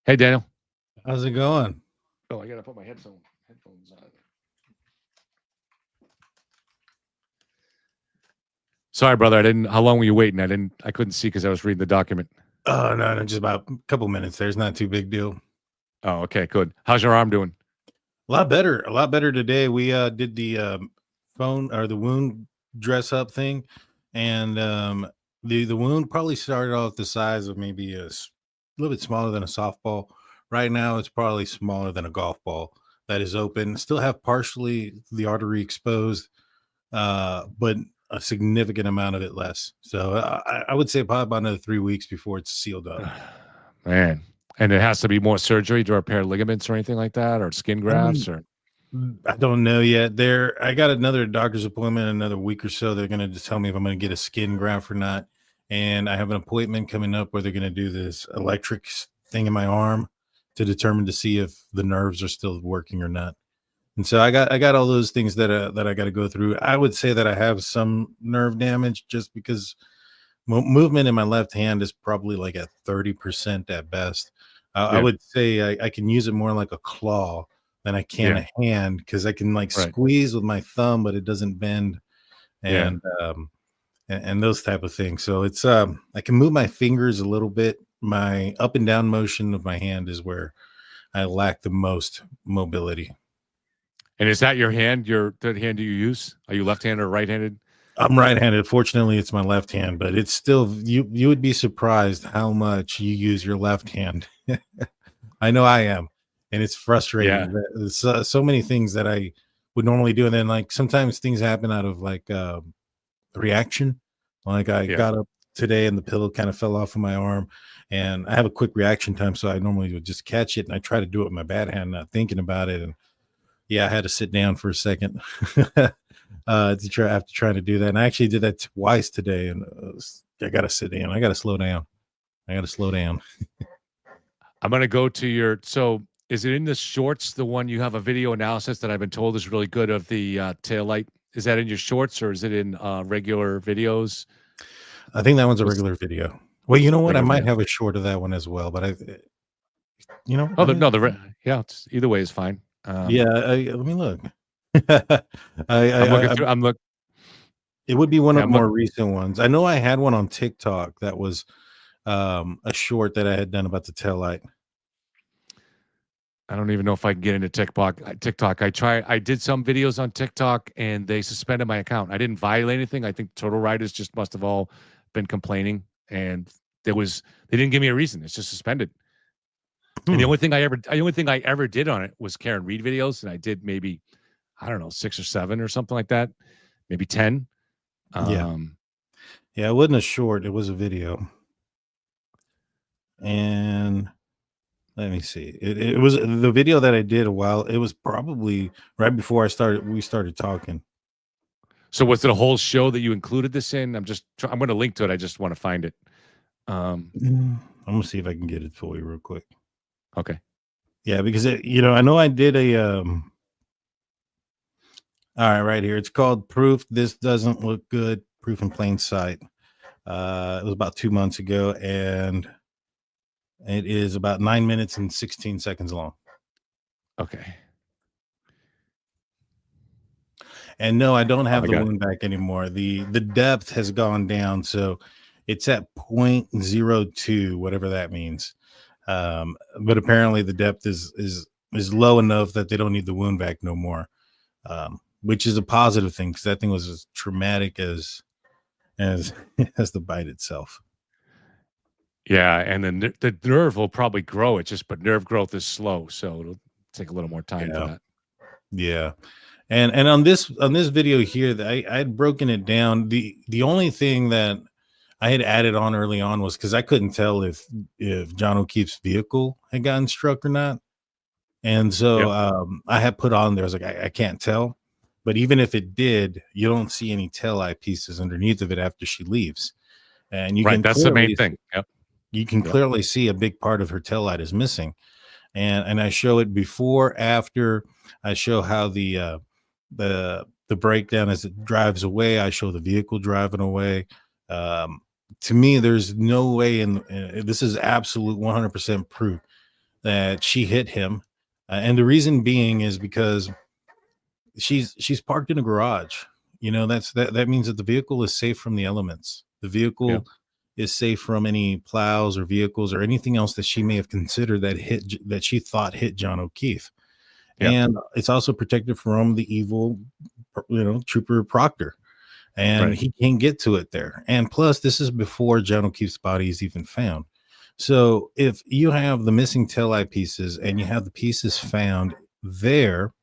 Hey, Daniel. How's it going? Oh, I gotta put my headphones on. Sorry, brother. I didn't. How long were you waiting? I couldn't see because I was reading the document. Oh no, just about a couple minutes. There's not too big deal. Oh, okay, good. How's your arm doing? A lot better today. We did the phone or the wound dress up thing, and the wound probably started off the size of maybe little bit smaller than a softball. Right now, it's probably smaller than a golf ball that is open. Still have partially the artery exposed, but a significant amount of it less. So I would say probably about another 3 weeks before it's sealed up. Man, and it has to be more surgery to repair ligaments or anything like that, or skin grafts, or I don't know yet. I got another doctor's appointment in another week or so. They're going to just tell me if I'm going to get a skin graft or not. And I have an appointment coming up where they're going to do this electric thing in my arm to determine to see if the nerves are still working or not. And so I got all those things that I got to go through. I would say that I have some nerve damage just because movement in my left hand is probably like at 30% at best. I yeah, would say I can use it more like a claw than I can yeah, a hand because I can like right, squeeze with my thumb, but it doesn't bend yeah. and those type of things. So it's I can move my fingers a little bit. My up and down motion of my hand is where I lack the most mobility. And is that your hand? The hand you use? Are you left-handed or right-handed? I'm right-handed. Fortunately, it's my left hand, but it's still you would be surprised how much you use your left hand. I know I am, and it's Yeah, frustrating. There's so many things that I would normally do, and then like sometimes things happen out of like reaction. Like I yeah. got up today and the pillow kind of fell off of my arm, and I have a quick reaction time, so I normally would just catch it and I try to do it with my bad hand, not thinking about it. And yeah, I had to sit down for a second to try after trying to do that. And I actually did that twice today, and I got to sit down. I got to slow down. I got to slow down. I'm gonna go to your. So, is it in the shorts? The one you have a video analysis that I've been told is really good of the Taillight. Is that in your shorts or is it in regular videos? I think that one's a What's regular video. Well, you know what? I regular might video? have a short of that one as well, but Oh, let me, no, yeah. Either way is fine. yeah, let me look. I'm looking I through. I'm look. it would be one Yeah, of the I'm look. more recent ones. I know I had one on TikTok that was a short that I had done about the tail light. I don't even know if I can get into TikTok. TikTok. I did some videos on TikTok and they suspended my account. I didn't violate anything. I think Total Riders just must have all been complaining, and they didn't give me a reason. It's just suspended. And Hmm. the only thing I ever did on it was Karen Reed videos, and I did maybe, I don't know, 6 or 7 or something like that, maybe 10. Yeah. Um, Yeah, it wasn't a short, it was a video. And let me see. It was the video that I did a while. It was probably right before we started talking. so was it a whole show that you included this in? I'm going to link to it. I just want to find it. I'm gonna see if I can get it for you real quick. Okay. Yeah, because I know I did a all right, right here. It's called Proof This Doesn't Look Good, Proof in Plain Sight. It was about 2 months ago, and it is about 9 minutes and 16 seconds long. Okay. And no, I don't Oh, have I the got it. wound back anymore. The depth has gone down, so it's at 0.02, whatever that means. But apparently the depth is low enough that they don't need the wound vac no more, which is a positive thing because that thing was as traumatic as as the bite itself. Yeah, and then the nerve will probably grow. But nerve growth is slow, so it'll take a little more time for Yeah, that. yeah. And on this video here, that I had broken it down. The only thing that I had added on early on was because I couldn't tell if John O'Keefe's vehicle had gotten struck or not. And so Yep. I had put on there, I was like, I can't tell. But even if it did, you don't see any tail eye pieces underneath of it after she leaves. And Right. That's the main thing. Yep. you can Yep. clearly see a big part of her tail light is missing. And I show it before, after. I show how the breakdown as it drives away. I show the vehicle driving away. To me, there's no way this is absolute 100% proof that she hit him, and the reason being is because she's parked in a garage. That means that the vehicle is safe from the elements. The Yeah. vehicle is safe from any plows or vehicles or anything else that she may have considered that she thought hit John O'Keefe. Yeah. And it's also protected from the evil, trooper Proctor, and Right. he can't get to it there. And plus, this is before John O'Keefe's body is even found. So if you have the missing taillight pieces and you have the pieces found there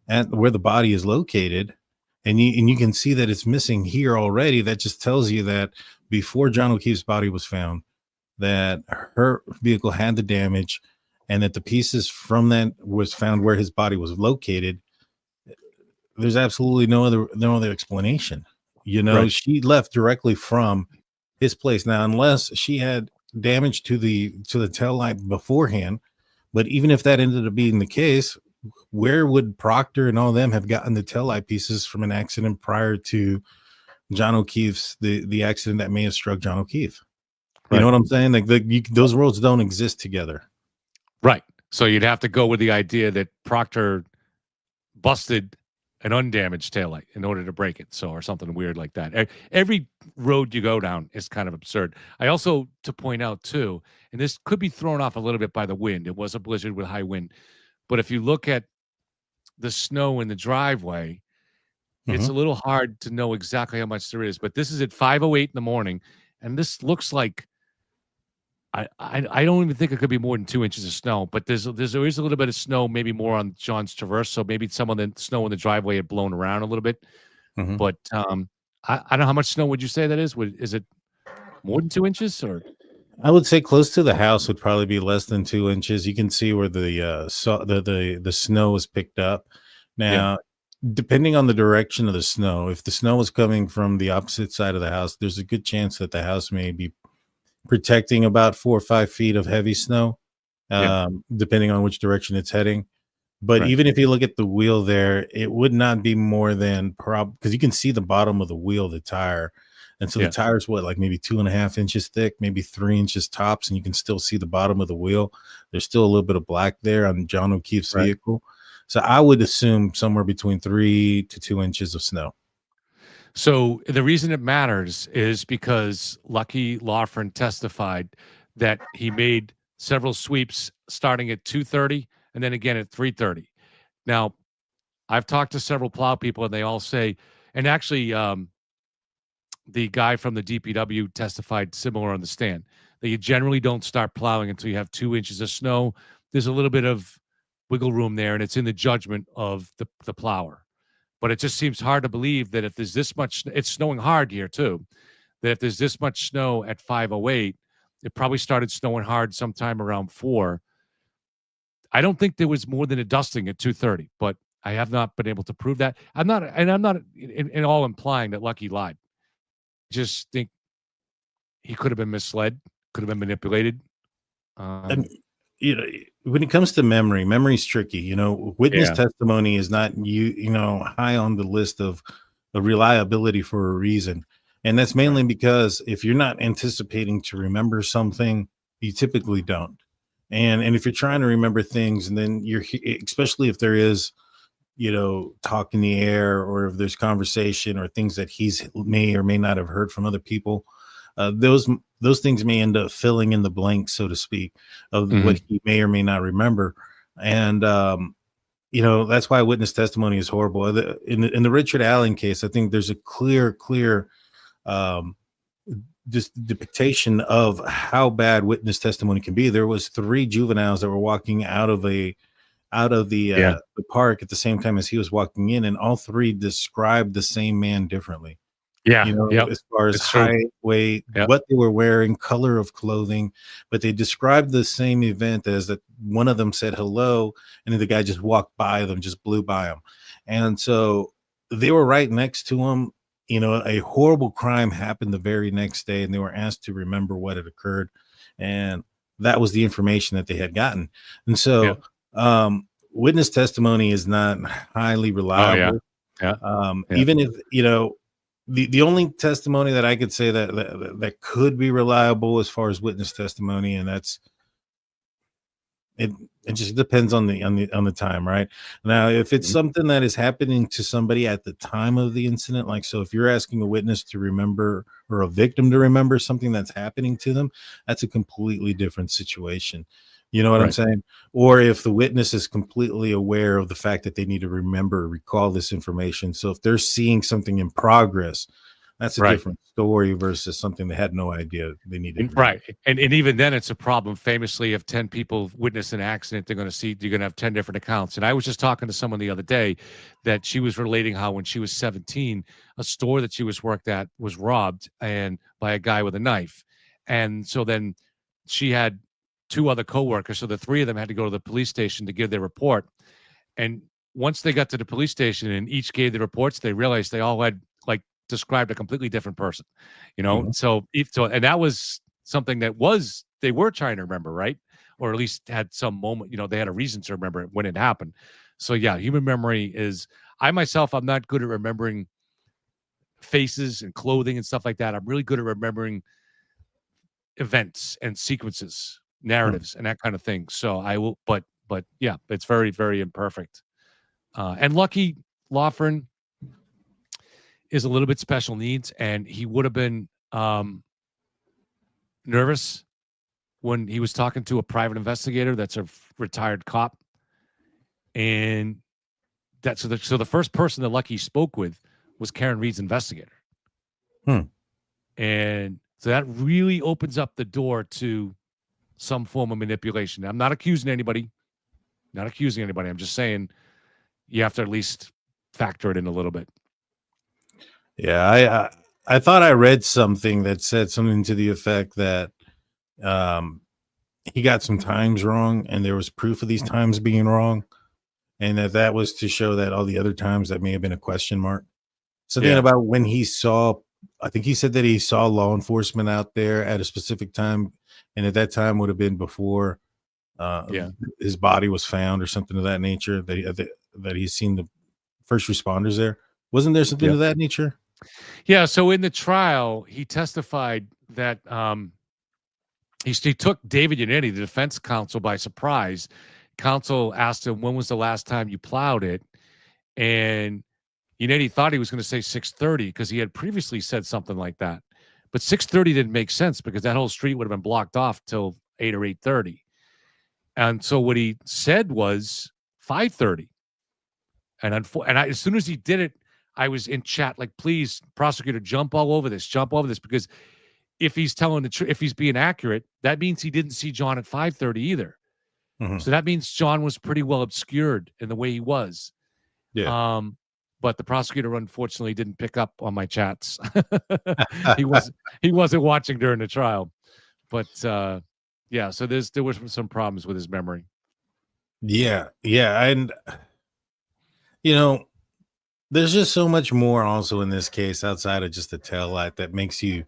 at where the body is located, and you can see that it's missing here already, that just tells you that before John O'Keefe's body was found, that her vehicle had the damage, and that the pieces from that was found where his body was located. There's absolutely no other explanation. Right. She left directly from his place. Now, unless she had damage to the tail light beforehand, but even if that ended up being the case, where would Proctor and all them have gotten the taillight pieces from an accident prior to John O'Keefe's the accident that may have struck John O'Keefe? You know Right. what I'm saying? Like those worlds don't exist together. Right. So you'd have to go with the idea that Proctor busted an undamaged taillight in order to break it. So, or something weird like that. Every road you go down is kind of absurd. I also, to point out too, and this could be thrown off a little bit by the wind. It was a blizzard with high wind. But if you look at the snow in the driveway, it's Mhm. a little hard to know exactly how much there is. But this is at 5:08 in the morning. And this looks like I don't even think it could be more than 2 inches of snow, but there is a little bit of snow, maybe more on John's Traverse, so maybe some of the snow in the driveway had blown around a little bit. Mhm. But, I don't know how much snow would you say that is? Is it more than 2 inches or I would say close to the house would probably be less than 2 inches. You can see where the snow is picked up. yeah, Now, depending on the direction of the snow, if the snow is coming from the opposite side of the house, there's a good chance that the house may be protecting about 4 or 5 feet of heavy snow, yeah, depending on which direction it's heading. But right, even if you look at the wheel there, it would not be more than because you can see the bottom of the wheel, the tire. And so the yeah, tire's what, like maybe 2.5 inches thick, maybe 3 inches tops, and you can still see the bottom of the wheel. There's still a little bit of black there on John O'Keefe's right. vehicle. So I would assume somewhere between 3 to 2 inches of snow. So, the reason it matters is because Lucky Lawford testified that he made several sweeps starting at 2:30 and then again at 3:30. Now, I've talked to several plow people, and they all say and actually, the guy from the DPW testified similar on the stand that you generally don't start plowing until you have 2 inches of snow. There's a little bit of wiggle room there, and it's in the judgment of the plower. But it just seems hard to believe that if there's this much, it's snowing hard here too. That if there's this much snow at 5:08, it probably started snowing hard sometime around 4. I don't think there was more than a dusting at 2:30, but I have not been able to prove that. I'm not in all implying that Lucky lied. Just think he could have been misled, could have been manipulated. And Um, when it comes to memory's tricky. Witness yeah, testimony is not high on the list of reliability for a reason. And that's right. mainly because if you're not anticipating to remember something, you typically don't. And if you're trying to remember things, and then especially if there is talk in the air, or if there's conversation or things that he's may or may not have heard from other people, those things may end up filling in the blanks, so to speak, of Mhm. what he may or may not remember. And that's why witness testimony is horrible. In the Richard Allen case, I think there's a clear um just depiction of how bad witness testimony can be. There was three juveniles that were walking Yeah. the park at the same time as he was walking in, and all three described the same man differently. Yeah. Yep. As far as It's true. height, weight, Yep. what they were wearing, color of clothing, but they described the same event as that one of them said hello, and then the guy just walked by them, just blew by them. And so they were right next to him. A horrible crime happened the very next day, and they were asked to remember what had occurred. And that was the information that they had gotten. And Yeah. so, witness testimony is not highly Oh, yeah. reliable. Yeah. Yeah. Even if the only testimony that I could say that could be reliable as far as witness testimony, and that's it it just depends on the time, right? Now, if it's Mhm. something that is happening to somebody at the time of the incident, like so if you're asking a witness to remember or a victim to remember something that's happening to them, that's a completely different situation. You know what I'm Right. saying? Or if the witness is completely aware of the fact that they need to remember, recall this information. So if they're seeing something in progress, that's a Right. different story versus something they had no idea they needed to remember. Right. And even then it's a problem. Famously, if 10 people witness an accident, you're gonna have 10 different accounts. And I was just talking to someone the other day that she was relating how when she was 17, a store that she was worked at was robbed and by a guy with a knife. And so then she had two other coworkers. So the three of them had to go to the police station to give their report. And once they got to the police station and each gave the reports, they realized they all had like described a completely different person, you know? Mhm. And that was something that was, they were trying to remember, right? Or at least had some moment, they had a reason to remember it when it happened. So yeah, human memory is, I myself, I'm not good at remembering faces and clothing and stuff like that. I'm really good at remembering events and sequences, Hmm. narratives, and that kind of thing. So I will, but yeah, it's very, very imperfect. And Lucky Lawfern is a little bit special needs, and he would have been nervous when he was talking to a private investigator that's a retired cop. And so the first person that Lucky spoke with was Karen Reed's investigator. Hmm. And so that really opens up the door to some form of manipulation. I'm not accusing anybody, not accusing anybody. I'm just saying you have to at least factor it in a little bit. Yeah, I thought I read something that said something to the effect that um, he got some times wrong, and there was proof of these times being wrong, and that was to show that all the other times that may have been a question mark. Something Yeah. about when he saw, I think he said that he saw law enforcement out there at a specific time, and at that time would have been before uh, Yeah. his body was found or something of that nature. That he's seen the first responders there. Wasn't there something Yeah. of that nature? Yeah. So in the trial, he testified that he took David Yannetti, the defense counsel, by surprise. Counsel asked him, "When was the last time you plowed it?" And Yannetti thought he was going to say 6:30 because he had previously said something like that. But 6:30 didn't make sense because that whole street would have been blocked off till 8 or 8:30. And so what he said was 5:30. As soon as he did it, I was in chat like, please, prosecutor, jump all over this, because if he's telling the truth, if he's being accurate, that means he didn't see John at 5:30 either. Mhm. So that means John was pretty well obscured in the way he was. Yeah. Um, but the prosecutor unfortunately didn't pick up on my chats. he wasn't he wasn't watching during the trial. But yeah, so there was some problems with his memory. Yeah, yeah, and you know, there's just so much more also in this case outside of just the tail light that makes you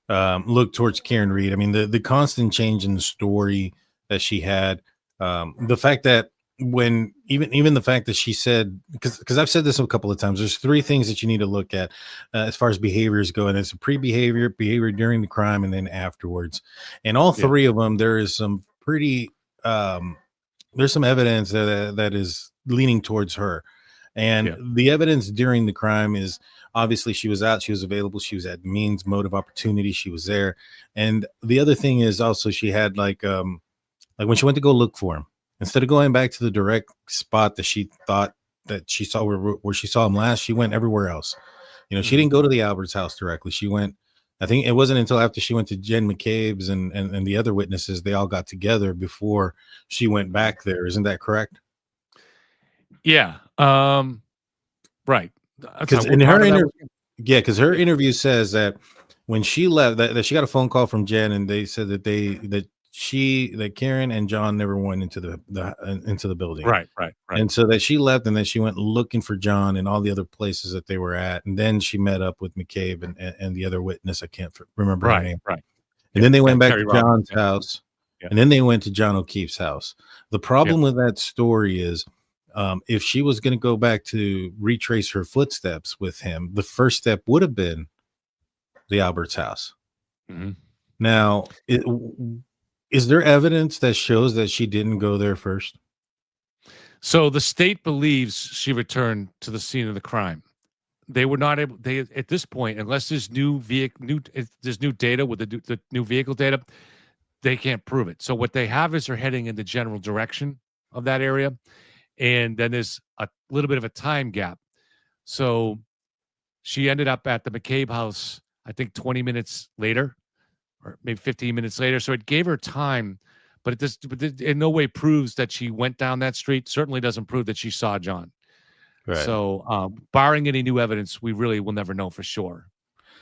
look towards Karen Reed. I mean, the constant change in the story that she had, the fact that when even the fact that she said, because I've said this a couple of times, there's three things that you need to look at as far as behaviors go, and it's a pre-behavior, behavior during the crime, and then afterwards. And all Yeah, three of them, there is some pretty there's some evidence that is leaning towards her. And yeah, the evidence during the crime is obviously she was out, she was available, she was at means, motive, opportunity, she was there. And the other thing is also she had like when she went to go look for him, instead of going back to the direct spot that she thought that she saw where she saw him last, she went everywhere else. You know, she mhm, didn't go to the Albert's house directly. She went, I think it wasn't until after she went to Jen McCabe's and the other witnesses, they all got together before she went back there. Isn't that correct? yeah. Right. Sorry, Because what in part her of that interview, was? yeah, because her Yeah, interview says that when she left, that she got a phone call from Jen, and they said that Karen and John never went into the building, right, right, right. and so that she left, and then she went looking for John and all the other places that they were at, and then she met up with McCabe and the other witness. I can't remember her Right, name. right. And Yeah, then they went back Terry to Robbins. John's Yeah, house, yeah, and then they went to John O'Keefe's house. The yeah. problem with that story is, if she was going to go back to retrace her footsteps with him, the first step would have been the Albert's house. Mhm. Now, Is there evidence that shows that she didn't go there first? So the state believes she returned to the scene of the crime. They were not able. They at this point, unless there's there's new data with the new vehicle data, they can't prove it. So what they have is her heading in the general direction of that area, and then there's a little bit of a time gap. So she ended up at the McCabe house, I think 20 minutes later, or maybe 15 minutes later. So it gave her time, but it in no way proves that she went down that street. Certainly doesn't prove that she saw John. Right. So, barring any new evidence, we really will never know for sure.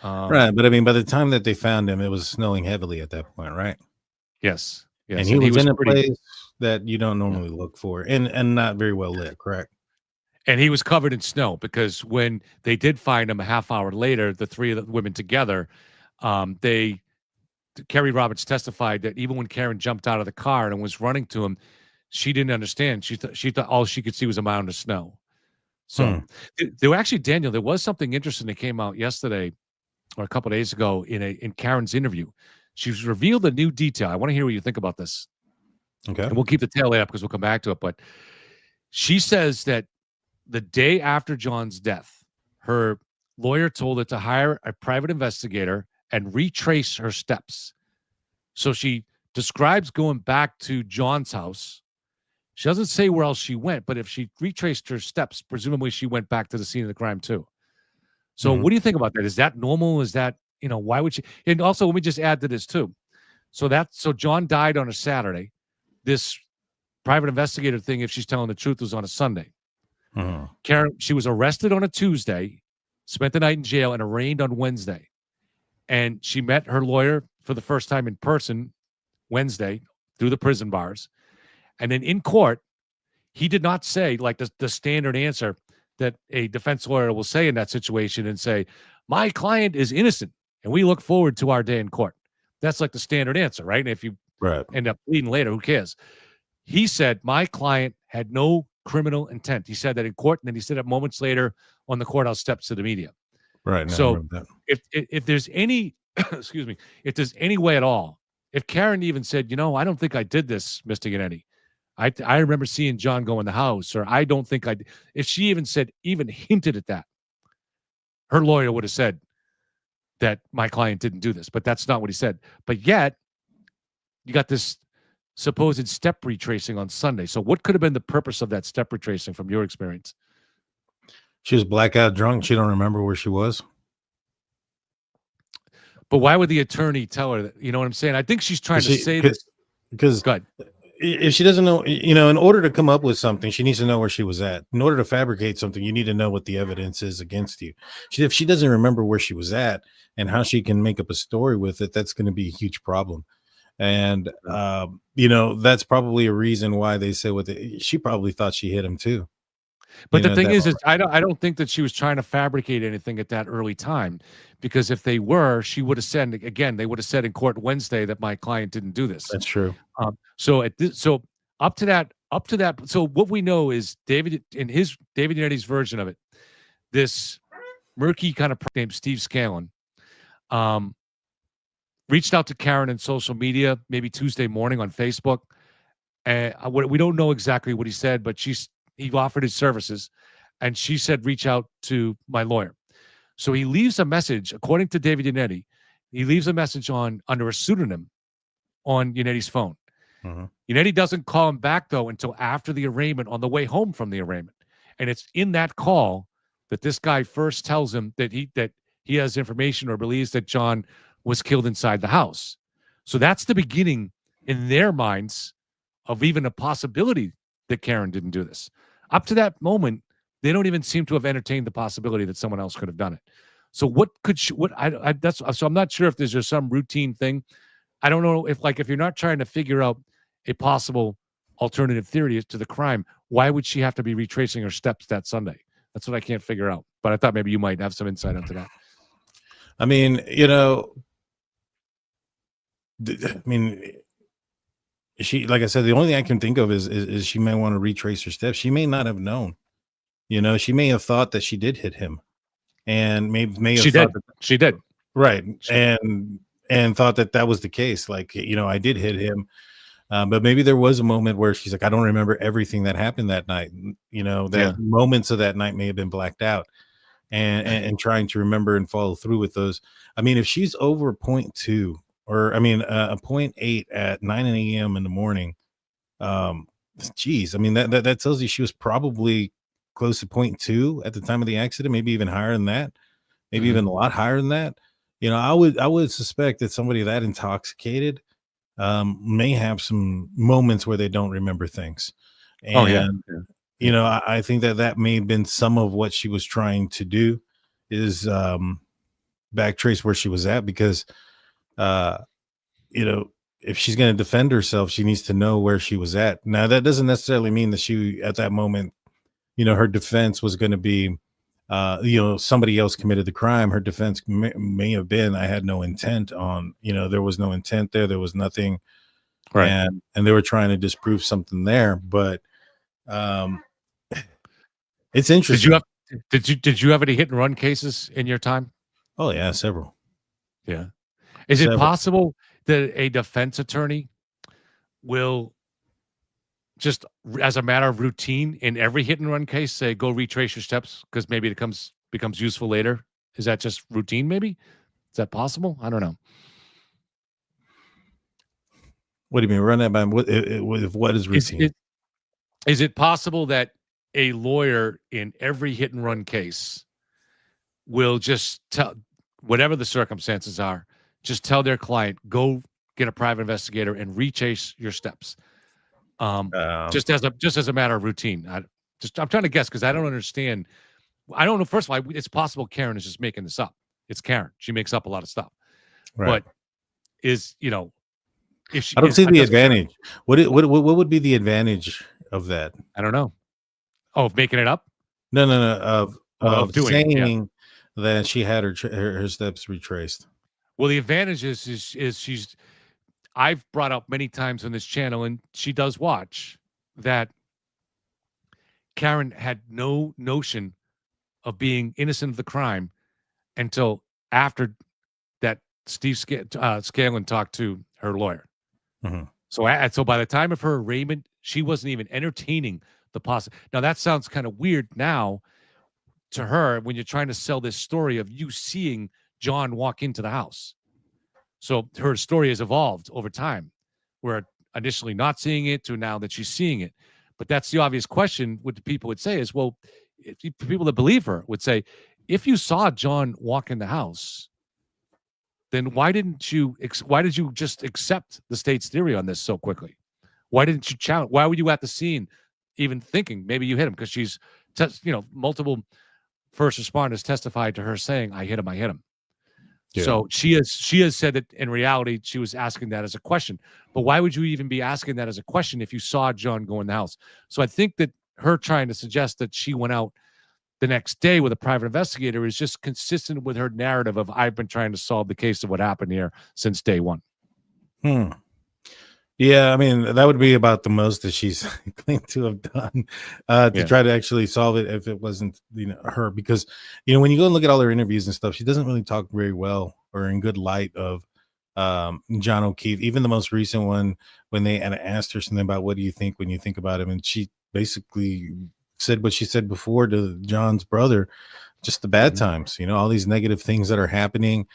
Right. But I mean, by the time that they found him, it was snowing heavily at that point, right? Yes. Yes. And he was in a pretty, place that you don't normally look for, and not very well lit, correct? and he was covered in snow because when they did find him a half hour later, the three of the women together, Kerry Roberts testified that even when Karen jumped out of the car and was running to him, she didn't understand. She thought all she could see was a mound of snow. So there actually, Daniel, there was something interesting that came out yesterday or a couple of days ago in Karen's interview. She's revealed a new detail. I want to hear what you think about this. Okay. And we'll keep the tail up because we'll come back to it. But she says that the day after John's death, her lawyer told her to hire a private investigator and retrace her steps. So she describes going back to John's house. She doesn't say where else she went, but if she retraced her steps, presumably she went back to the scene of the crime too. So what do you think about that? Is that normal? Is that, why would she? And also, let me just add to this too. So John died on a Saturday. This private investigator thing, if she's telling the truth, was on a Sunday. Karen, she was arrested on a Tuesday, spent the night in jail, and arraigned on Wednesday. And she met her lawyer for the first time in person Wednesday through the prison bars. And then in court, he did not say like the standard answer that a defense lawyer will say in that situation and say, my client is innocent and we look forward to our day in court. That's like the standard answer, right? And if you end up pleading later, who cares? He said, my client had no criminal intent. He said that in court, and then he said it moments later on the courthouse steps to the media. Right. So if there's any, excuse me, if there's any way at all, if Karen even said, I don't think I did this, Mr. Yannetti. I remember seeing John go in the house, or I don't think if she even hinted at that, her lawyer would have said that my client didn't do this, but that's not what he said. But yet you got this supposed step retracing on Sunday. So what could have been the purpose of that step retracing from your experience? She was blackout drunk. She don't remember where she was. But why would the attorney tell her that? You know what I'm saying? I think she's trying to say this. Because if she doesn't know, in order to come up with something, she needs to know where she was at. In order to fabricate something, you need to know what the evidence is against you. If she doesn't remember where she was at and how she can make up a story with it, that's going to be a huge problem. And, that's probably a reason why they say she probably thought she hit him too. But the thing is I don't think that she was trying to fabricate anything at that early time, because if they were, she would have said, again, they would have said in court Wednesday that my client didn't do this. That's true. So up to that. So what we know is David Yannetti's version of it, this murky kind of named Steve Scallon, reached out to Karen in social media, maybe Tuesday morning on Facebook. And we don't know exactly what he said, but he offered his services, and she said, reach out to my lawyer. So he leaves a message, according to David Yannetti, he leaves a message under a pseudonym on Yannetti's phone. Yannetti doesn't call him back, though, until after the arraignment, on the way home from the arraignment. And it's in that call that this guy first tells him that he has information or believes that John was killed inside the house. So that's the beginning in their minds of even a possibility that Karen didn't do this. Up to that moment, they don't even seem to have entertained the possibility that someone else could have done it. So so I'm not sure if there's just some routine thing. I don't know if you're not trying to figure out a possible alternative theory to the crime, why would she have to be retracing her steps that Sunday? That's what I can't figure out. But I thought maybe you might have some insight into that. I mean, she, like I said, the only thing I can think of is she may want to retrace her steps. She may not have known. She may have thought that she did hit him, and may have she thought did. She did. Right. And and thought that that was the case. Like, I did hit him. But maybe there was a moment where she's like, I don't remember everything that happened that night. That moments of that night may have been blacked out, and trying to remember and follow through with those. I mean, if she's over 0.2, or I mean, a 0.8 at 9 a.m. in the morning, geez, I mean, that tells you she was probably close to 0.2 at the time of the accident, maybe even higher than that, maybe even a lot higher than that. I would suspect that somebody that intoxicated may have some moments where they don't remember things. And, I think that may have been some of what she was trying to do, is backtrace where she was at, because, if she's going to defend herself, she needs to know where she was at. Now, that doesn't necessarily mean that she, at that moment, her defense was going to be, somebody else committed the crime. Her defense may have been, I had no intent on, there was no intent there. There was nothing. Right. And they were trying to disprove something there. But it's interesting. Did you have any hit and run cases in your time? Oh yeah, several. Yeah. Is it possible that a defense attorney will, just as a matter of routine, in every hit and run case, say, go retrace your steps, because maybe it becomes useful later? Is that just routine? Maybe is that possible? I don't know. What do you mean, run that by what is routine? Is it possible that a lawyer in every hit and run case will just tell, whatever the circumstances are, just tell their client, go get a private investigator and retrace your steps, just as a matter of routine? I'm trying to guess, because I don't understand. I don't know. First of all, it's possible Karen is just making this up. It's Karen. She makes up a lot of stuff. Right. But if she, I don't see the advantage. What would be the advantage of that? I don't know. Oh, of making it up? No. Of doing saying that she had her steps retraced. Well, the advantage is I've brought up many times on this channel, and she does watch, that Karen had no notion of being innocent of the crime until after that Steve Scanlon talked to her lawyer. Mm-hmm. So by the time of her arraignment, she wasn't even entertaining the possibility. Now, that sounds kind of weird now to her when you're trying to sell this story of you seeing John walk into the house. So her story has evolved over time, where initially not seeing it to now that she's seeing it. But that's the obvious question. What the people would say is, well, people that believe her would say, if you saw John walk in the house, then why did you just accept the state's theory on this so quickly? Why didn't you challenge? Why were you at the scene even thinking maybe you hit him? Because she's, multiple first responders testified to her saying, I hit him. Yeah. So she has said that in reality, she was asking that as a question. But why would you even be asking that as a question if you saw John go in the house? So I think that her trying to suggest that she went out the next day with a private investigator is just consistent with her narrative of, I've been trying to solve the case of what happened here since day one. Yeah, I mean, that would be about the most that she's claimed to have done to try to actually solve it, if it wasn't, her. Because, when you go and look at all her interviews and stuff, she doesn't really talk very well or in good light of John O'Keefe. Even the most recent one, when they had asked her something about, what do you think when you think about him? And she basically said what she said before to John's brother, just the bad times, all these negative things that are happening.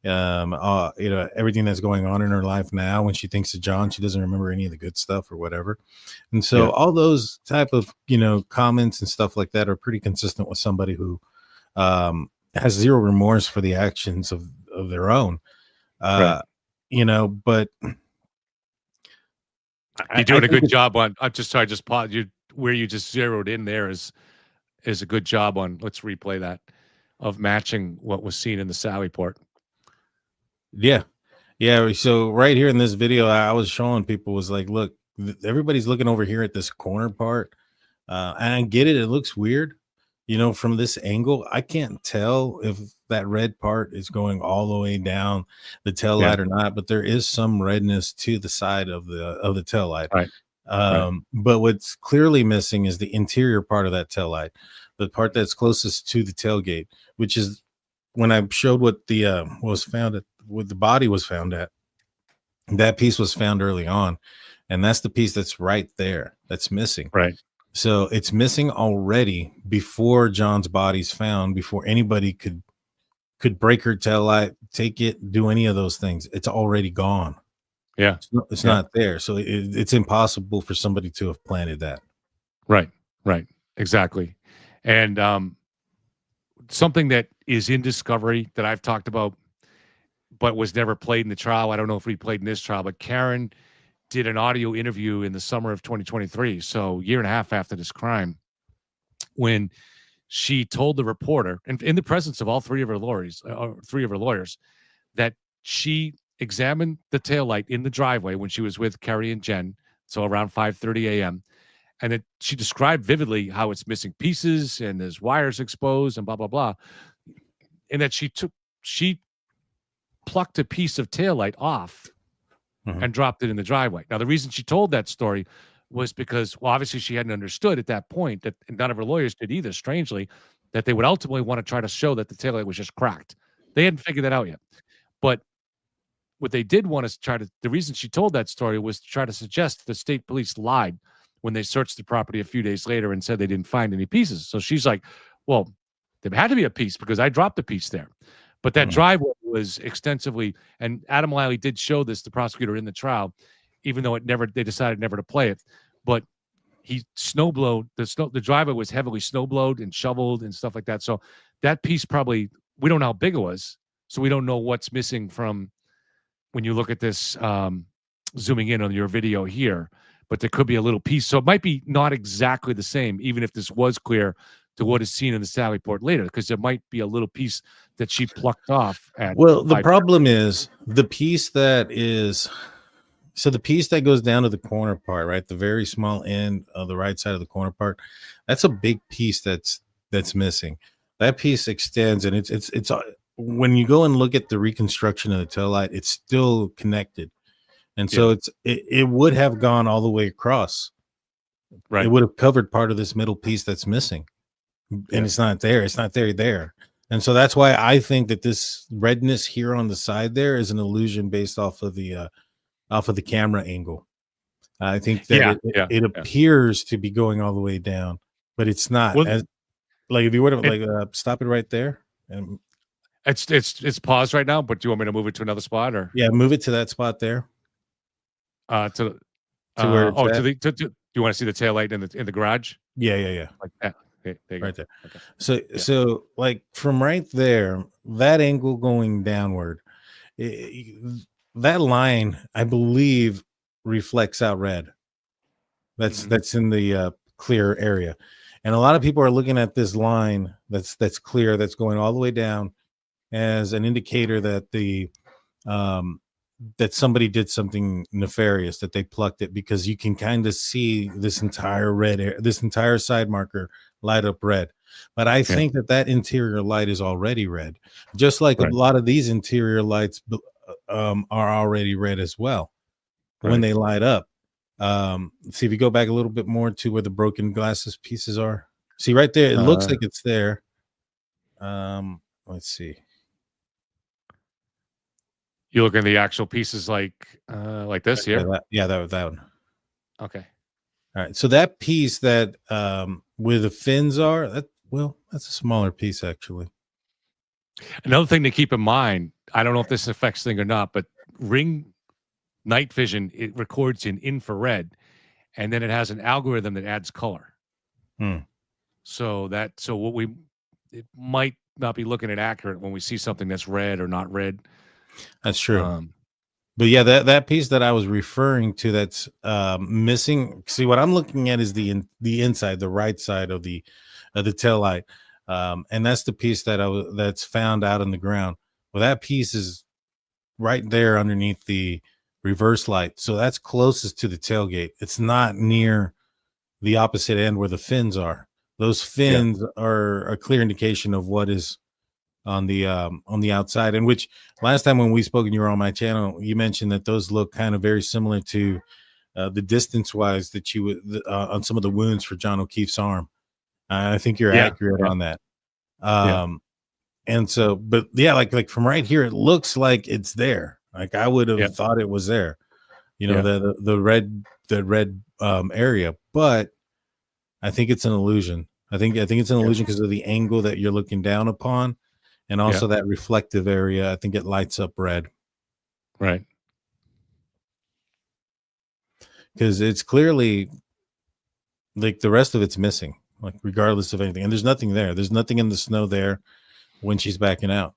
Everything that's going on in her life now. When she thinks of John, she doesn't remember any of the good stuff or whatever. And so all those type of, comments and stuff like that are pretty consistent with somebody who has zero remorse for the actions of their own. But you're doing a good job on, I'm just sorry, just pause you where you just zeroed in there is a good job on, let's replay that, of matching what was seen in the Sally report. Yeah. So right here in this video, I was showing people, was like, look, everybody's looking over here at this corner part. And I get it. It looks weird, from this angle. I can't tell if that red part is going all the way down the tail light or not, but there is some redness to the side of the tail light. Right. But what's clearly missing is the interior part of that tail light, the part that's closest to the tailgate, which is when I showed what the was found at, what the body was found at, that piece was found early on, and that's the piece that's right there that's missing. Right. So it's missing already before John's body's found, before anybody could break her tail light, take it, do any of those things. It's already gone. Yeah. It's Yeah. not there. So it's impossible for somebody to have planted that. Right. Right. Exactly. And something that is in discovery that I've talked about, but was never played in the trial. I don't know if we played in this trial, but Karen did an audio interview in the summer of 2023, so a year and a half after this crime, when she told the reporter, and in the presence of all three of her lawyers, that she examined the taillight in the driveway when she was with Kerry and Jen, so around 5:30 a.m., and that she described vividly how it's missing pieces and there's wires exposed and blah, blah, blah, and that she plucked a piece of taillight off and dropped it in the driveway. Now, the reason she told that story was because, well, obviously she hadn't understood at that point, that none of her lawyers did either, strangely, that they would ultimately want to try to show that the taillight was just cracked. They hadn't figured that out yet. But what they did want to try to, the reason she told that story was to try to suggest the state police lied when they searched the property a few days later and said they didn't find any pieces. So she's like, well, there had to be a piece because I dropped a piece there. But that driveway was extensively, and Adam Liley did show this, the prosecutor, in the trial, even though they decided never to play it. But he snowblowed, the driveway was heavily snowblowed and shoveled and stuff like that. So that piece probably, we don't know how big it was. So we don't know what's missing from when you look at this, zooming in on your video here, but there could be a little piece. So it might be not exactly the same, even if this was clear to what is seen in the SAT report later, because there might be a little piece that she plucked off. Well, the problem is the piece that is, so the piece that goes down to the corner part, right? The very small end of the right side of the corner part, that's a big piece that's missing. That piece extends, and it's when you go and look at the reconstruction of the taillight, it's still connected. And so it would have gone all the way across. Right. It would have covered part of this middle piece that's missing. And it's not there. It's not there. And so that's why I think that this redness here on the side there is an illusion based off of the camera angle. I think that it appears to be going all the way down, but it's not. Well, as like if you were to stop it right there, and it's paused right now. But do you want me to move it to another spot, or move it to that spot there? To where? Do you want to see the taillight in the garage? Yeah. Like that. There right there. Okay. So like from right there, that angle going downward, that line, I believe, reflects out red. That's in the clear area, and a lot of people are looking at this line that's clear, that's going all the way down, as an indicator that that somebody did something nefarious, that they plucked it, because you can kind of see this entire side marker light up red. But I think that interior light is already red, just like a lot of these interior lights are already red as well when they light up. See if you go back a little bit more to where the broken glasses pieces are. See right there, it looks like it's there. Let's see. You look at the actual pieces like this here? That one. Okay. All right. So that piece that where the fins are, that's a smaller piece actually. Another thing to keep in mind, I don't know if this affects thing or not, but Ring night vision, it records in infrared, and then it has an algorithm that adds color. So it might not be looking at accurate when we see something that's red or not red. That's true. But yeah, that piece that I was referring to that's missing. See, what I'm looking at is the inside, the right side of the taillight, and that's the piece that's found out on the ground. Well, that piece is right there underneath the reverse light, so that's closest to the tailgate. It's not near the opposite end where the fins are. Those fins are a clear indication of what is on the outside, and which last time when we spoke and you were on my channel, you mentioned that those look kind of very similar to the distance wise that you would on some of the wounds for John O'Keefe's arm. I think you're accurate on that. And so, but yeah, like from right here, it looks like it's there. Like I would Yeah. have thought it was there, Yeah. the red area, but I think it's an illusion. I think it's an Yeah. illusion because of the angle that you're looking down upon, and Yeah. also that reflective area. I think it lights up red Right. because it's clearly like the rest of it's missing, like regardless of anything. And there's nothing there. There's nothing in the snow there when she's backing out,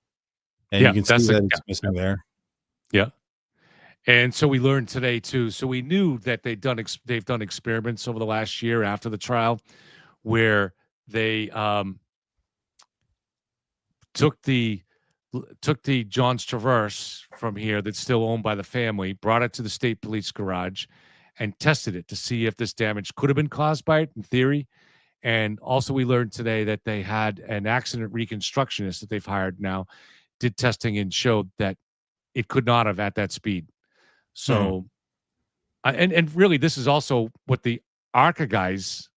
and you Yeah. can see That's the that yeah. it's missing there. Yeah. And so we learned today too. So we knew that they've done experiments over the last year after the trial where they took the John's Traverse from here that's still owned by the family, brought it to the state police garage, and tested it to see if this damage could have been caused by it in theory. And also, we learned today that they had an accident reconstructionist that they've hired now, did testing and showed that it could not have at that speed. Hmm. So, and really, this is also what the ARCA guys,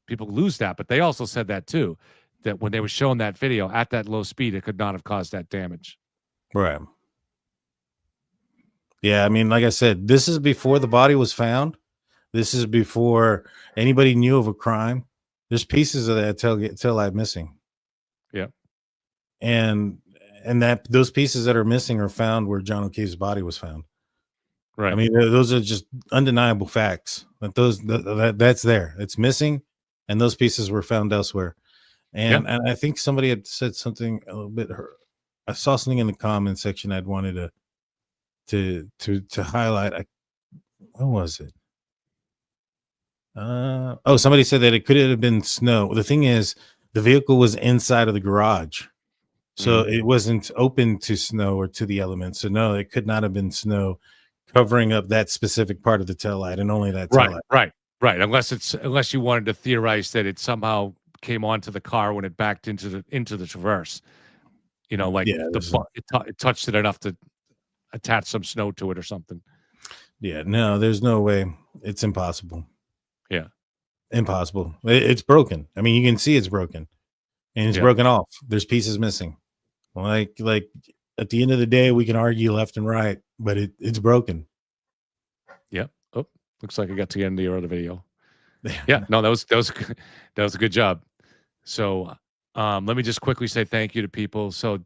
people lose that, but they also said that too, that when they were showing that video at that low speed, it could not have caused that damage. Right. Yeah, I mean, like I said, this is before the body was found. This is before anybody knew of a crime. There's pieces of that taillight missing, Yeah. and that those pieces that are missing are found where John O'Keefe's body was found. Right. I mean, those are just undeniable facts. That's there. It's missing, and those pieces were found elsewhere. And Yeah. I think somebody had said something a little bit. I saw something in the comment section I'd wanted to highlight. What was it? Somebody said that it could have been snow. The thing is, the vehicle was inside of the garage, so Mhm. it wasn't open to snow or to the elements. So no, it could not have been snow covering up that specific part of the taillight and only that Right. taillight. Right. Right. Unless you wanted to theorize that it somehow came onto the car when it backed into the Traverse. You know, like Yeah, it touched it enough to attach some snow to it or something. yeah. No, there's no way. It's impossible. Yeah. Impossible. It's broken. I mean, you can see it's broken, and it's Yeah. broken off. There's pieces missing. Like at the end of the day, we can argue left and right, but it's broken. Yeah. Oh, looks like I got to the end of your other video. Yeah. No, that was that was a good job. So, let me just quickly say thank you to people. So,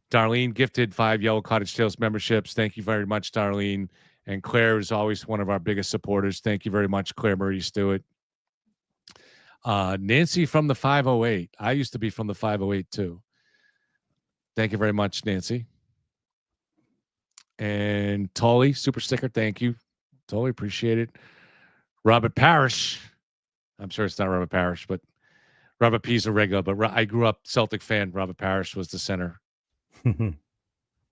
Darlene gifted 5 Yellow Cottage Tales memberships. Thank you very much, Darlene. And Claire is always one of our biggest supporters. Thank you very much, Claire Marie Stewart. Nancy from the 508. I used to be from the 508 too. Thank you very much, Nancy. And Tully, super sticker. Thank you. Totally appreciate it. Robert Parrish. I'm sure it's not Robert Parrish, but Robert P's a regular. But I grew up Celtic fan. Robert Parrish was the center, the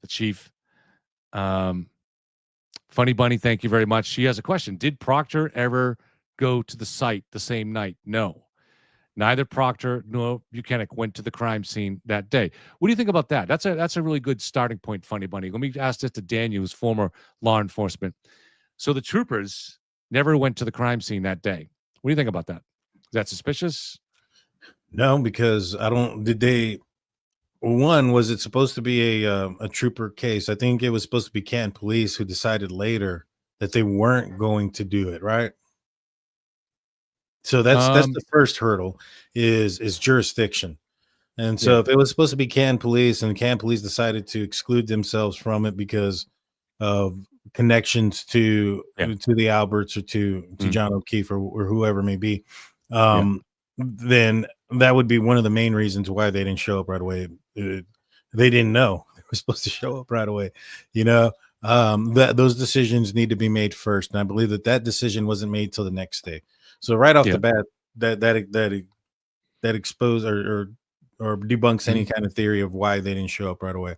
chief. Funny Bunny, thank you very much. She has a question. Did Proctor ever go to the site the same night? No. Neither Proctor nor Buchanan went to the crime scene that day. What do you think about that? That's a really good starting point, Funny Bunny. Let me ask this to Daniel, who's former law enforcement. So the troopers never went to the crime scene that day. What do you think about that? Is that suspicious? No, because I don't. Did they? One, was it supposed to be a trooper case? I think it was supposed to be Canton Police who decided later that they weren't going to do it. Right. So that's the first hurdle is jurisdiction. And so Yeah. if it was supposed to be Canton Police and Canton Police decided to exclude themselves from it because of connections to the Alberts or to John O'Keefe or whoever it may be, then that would be one of the main reasons why they didn't show up right away. They didn't know they were supposed to show up right away. You know, that those decisions need to be made first, and I believe that decision wasn't made till the next day. So right off the bat, that expose or debunks any kind of theory of why they didn't show up right away.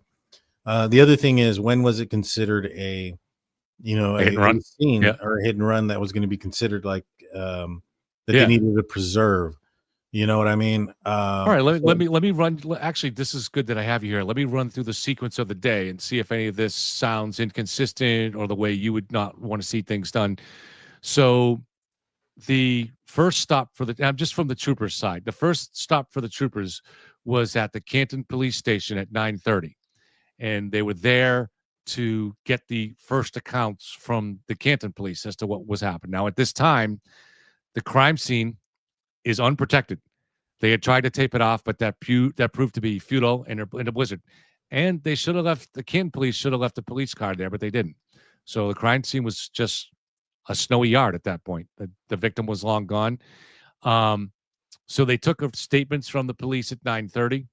The other thing is, when was it considered a hit and run scene or a hit and run that was going to be considered like that they needed to preserve? You know what I mean? All right, let me run. Actually, this is good that I have you here. Let me run through the sequence of the day and see if any of this sounds inconsistent or the way you would not want to see things done. So the first stop for just from the troopers side, the first stop for the troopers was at the Canton Police Station at 9:30, and they were there to get the first accounts from the Canton police as to what was happening. Now, at this time, the crime scene is unprotected. They had tried to tape it off, but that proved to be futile in a blizzard. And they should have left, the Canton police should have left the police car there, but they didn't. So the crime scene was just a snowy yard at that point. The victim was long gone. So they took statements from the police at 9:30.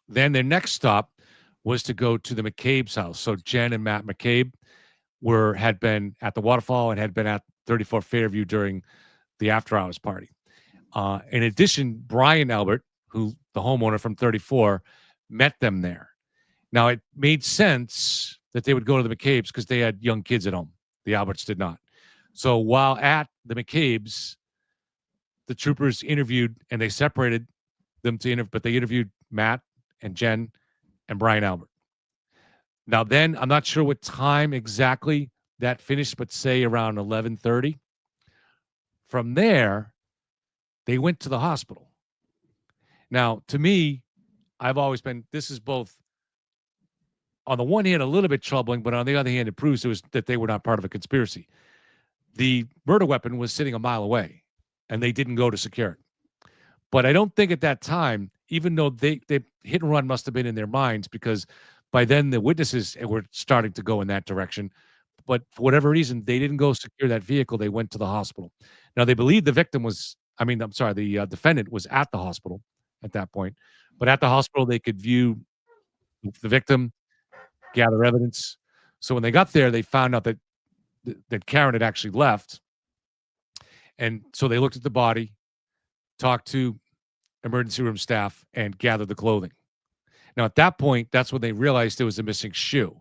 Then their next stop was to go to the McCabe's house. So Jen and Matt McCabe had been at the waterfall and had been at 34 Fairview during the after hours party. In addition, Brian Albert, who the homeowner from 34, met them there. Now, it made sense that they would go to the McCabe's because they had young kids at home. The Alberts did not. So while at the McCabe's, the troopers interviewed, and they separated them to interview, but they interviewed Matt and Jen and Brian Albert. Now, then, I'm not sure what time exactly that finished, but say around 11:30. From there, they went to the hospital. Now, to me, I've always been, this is both, on the one hand, a little bit troubling, but on the other hand, it proves that they were not part of a conspiracy. The murder weapon was sitting a mile away, and they didn't go to secure it. But I don't think at that time, even though they hit and run must have been in their minds, because by then the witnesses were starting to go in that direction. But for whatever reason, they didn't go secure that vehicle. They went to the hospital. Now, they believe the the defendant was at the hospital at that point. But at the hospital, they could view the victim, gather evidence. So when they got there, they found out that Karen had actually left. And so they looked at the body, talked to emergency room staff, and gathered the clothing. Now, at that point, that's when they realized there was a missing shoe.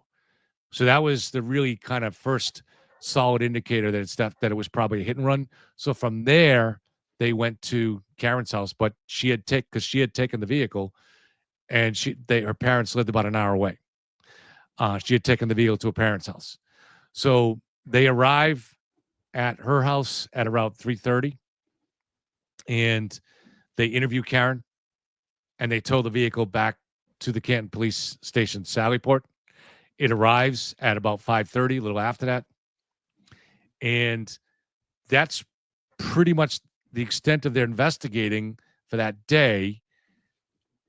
So that was the really kind of first solid indicator that it was probably a hit and run. So from there, they went to Karen's house, but she had taken the vehicle, and her parents lived about an hour away. She had taken the vehicle to her parents' house. So they arrive at her house at around 3:30, and they interview Karen, and they tow the vehicle back to the Canton Police Station, Sallyport. It arrives at about 5:30, a little after that. And that's pretty much the extent of their investigating for that day.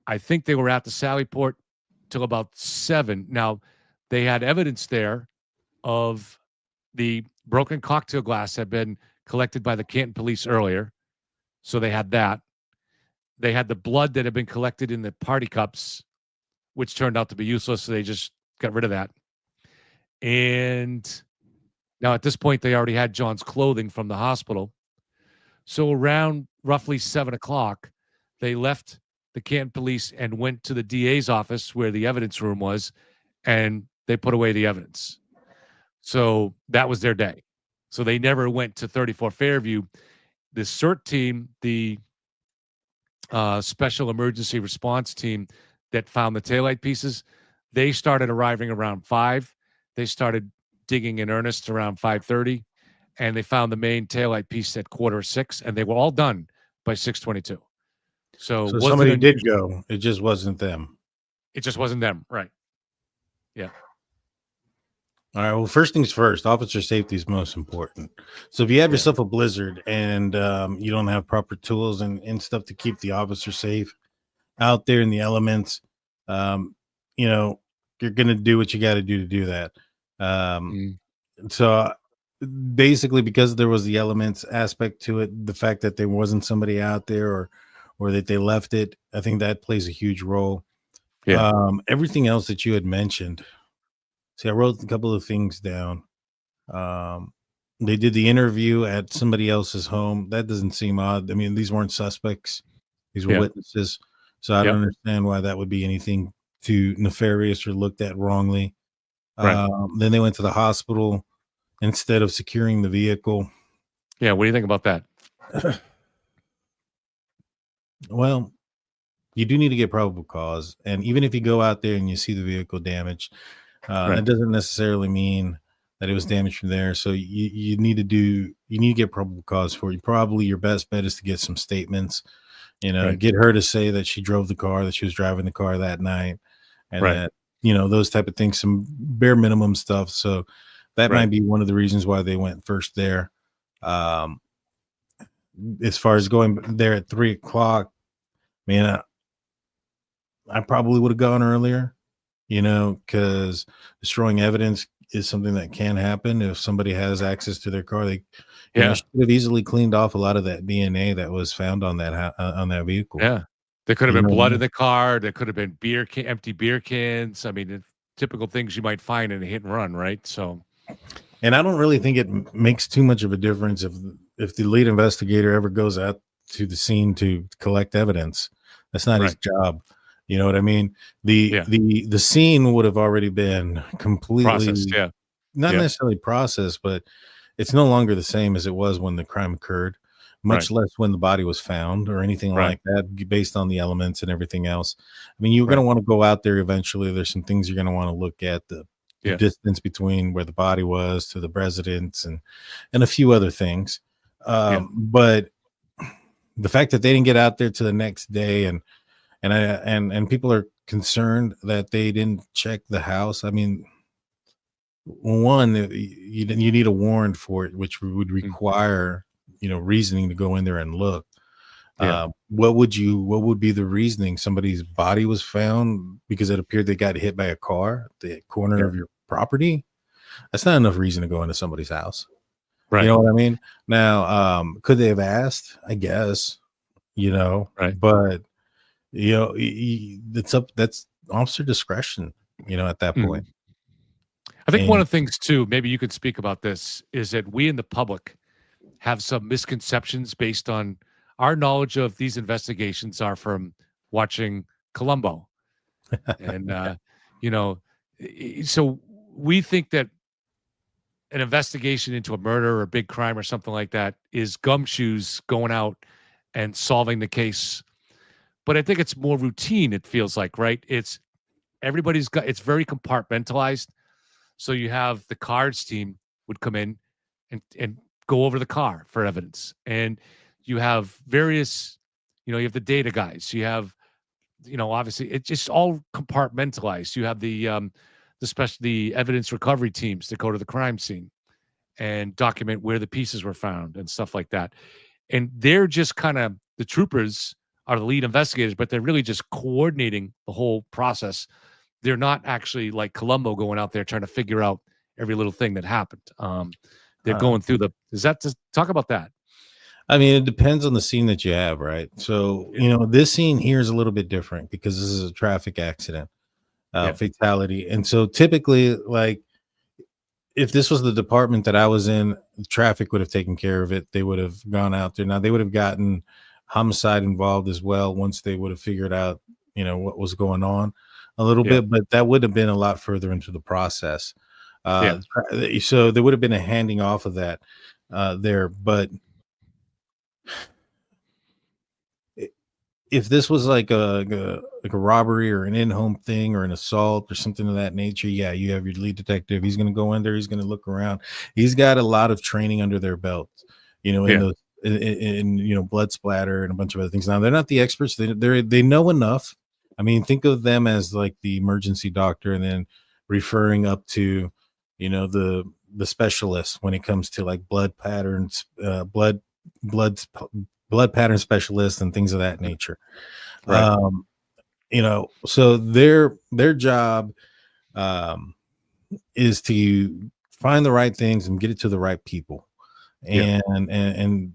I think they were at the Sallyport till about 7. Now, they had evidence there of the broken cocktail glass had been collected by the Canton police earlier. So they had that. They had the blood that had been collected in the party cups, which turned out to be useless. So they just got rid of that. And now at this point, they already had John's clothing from the hospital. So around roughly 7 o'clock, they left the Canton police and went to the DA's office where the evidence room was, and they put away the evidence. So that was their day. So they never went to 34 Fairview. The CERT team, the special emergency response team that found the taillight pieces, they started arriving around 5. They started digging in earnest around 5:30, and they found the main taillight piece at 5:45, and they were all done by 6:22. So somebody did go. It just wasn't them. It just wasn't them. Right. Yeah. All right. Well, first things first, officer safety is most important. So if you have yourself a blizzard and you don't have proper tools and stuff to keep the officer safe out there in the elements, you're going to do what you got to do that. So basically, because there was the elements aspect to it, the fact that there wasn't somebody out there or that they left it, I think that plays a huge role. Yeah. Everything else that you had mentioned. See, I wrote a couple of things down. They did the interview at somebody else's home. That doesn't seem odd. I mean, these weren't suspects. These were witnesses. So I don't understand why that would be anything too nefarious or looked at wrongly. Right. Then they went to the hospital instead of securing the vehicle. Yeah. What do you think about that? Well, you do need to get probable cause. And even if you go out there and you see the vehicle damaged, that doesn't necessarily mean that it was damaged from there. So you need to get probable cause for it. Probably your best bet is to get some statements. Right. get her to say that she drove the car, that she was driving the car that night, and Right. that, those type of things, some bare minimum stuff. So that might Right. be one of the reasons why they went first there. Um, as far as going there at 3 o'clock, man, I probably would have gone earlier, because destroying evidence is something that can happen if somebody has access to their car. They, Yeah. should have easily cleaned off a lot of that DNA that was found on that on that vehicle. Yeah. There could have You been know what I blood in mean? the car. There could have been empty beer cans. I mean, typical things you might find in a hit and run, right? So, And I don't really think it makes too much of a difference if the lead investigator ever goes out to the scene to collect evidence. That's not his right. job. You know what I mean? The Yeah. the the scene would have already been Process. completely, Yeah. not Yeah. necessarily processed, but it's no longer the same as it was when the crime occurred, Right. much less when the body was found or anything Right. like that, based on the elements and everything else. I mean, you're going Right. to want to go out there eventually. There's some things you're going to want to look at, the Yeah. distance between where the body was to the residence, and a few other things. Yeah. But the fact that they didn't get out there to the next day, and people are concerned that they didn't check the house. I mean, one, you need a warrant for it, which would Mm. require, reasoning to go in there and look. Yeah. What would be the reasoning? Somebody's body was found because it appeared they got hit by a car at the corner Yeah. of your property. That's not enough reason to go into somebody's house. You Right. know what I mean? Now, could they have asked? I guess, Right. but that's officer discretion, at that Mhm. point. I think one And of the things too, maybe you could speak about this, is that we in the public have some misconceptions based on our knowledge of these investigations are from watching Columbo. And, you know, so we think that an investigation into a murder or a big crime or something like that is gumshoes going out and solving the case. But I think it's more routine, it feels like, right? It's very compartmentalized. So you have the cards team would come in and go over the car for evidence. And you have various, you have the data guys. You have, obviously it's just all compartmentalized. You have the evidence recovery teams that go to the crime scene and document where the pieces were found and stuff like that. And they're just kind of the troopers are the lead investigators, but they're really just coordinating the whole process. They're not actually like Columbo going out there trying to figure out every little thing that happened. They're uh, going through is that to talk about that? I mean, it depends on the scene that you have, right? So, Yeah. this scene here is a little bit different because this is a traffic accident, Yeah. fatality. And so typically, like, if this was the department that I was in, traffic would have taken care of it. They would have gone out there. Now they would have gotten homicide involved as well once they would have figured out, what was going on a little Yeah. bit, but that would have been a lot further into the process. Yeah. So there would have been a handing off of that there. But if this was like a robbery or an in-home thing or an assault or something of that nature, yeah, you have your lead detective. He's going to go in there. He's going to look around. He's got a lot of training under their belt, in Yeah. those blood splatter and a bunch of other things. Now they're not the experts. They know enough. I mean, think of them as like the emergency doctor, and then referring up to, the specialist when it comes to like blood patterns, blood blood pattern specialists and things of that nature. Right. So their job um, is to find the right things and get it to the right people. Yeah. And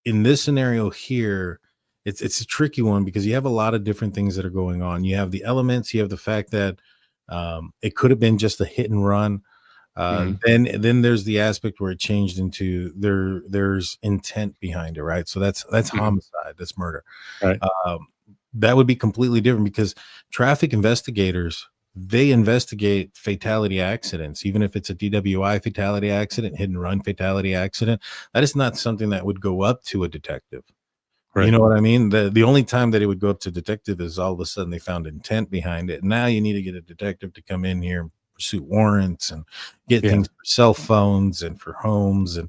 in this scenario here, it's a tricky one because you have a lot of different things that are going on. You have the elements, you have the fact that it could have been just a hit and run. Mhm. Then there's the aspect where it changed into there's intent behind it, right? So that's Mhm. homicide, that's murder. Right. Um, that would be completely different because traffic investigators, they investigate fatality accidents, even if it's a DWI fatality accident, hit and run fatality accident. That is not something that would go up to a detective. You Right. know what I mean? The only time that it would go up to detective is all of a sudden they found intent behind it. Now you need to get a detective to come in here and pursue warrants and get Yeah. things for cell phones and for homes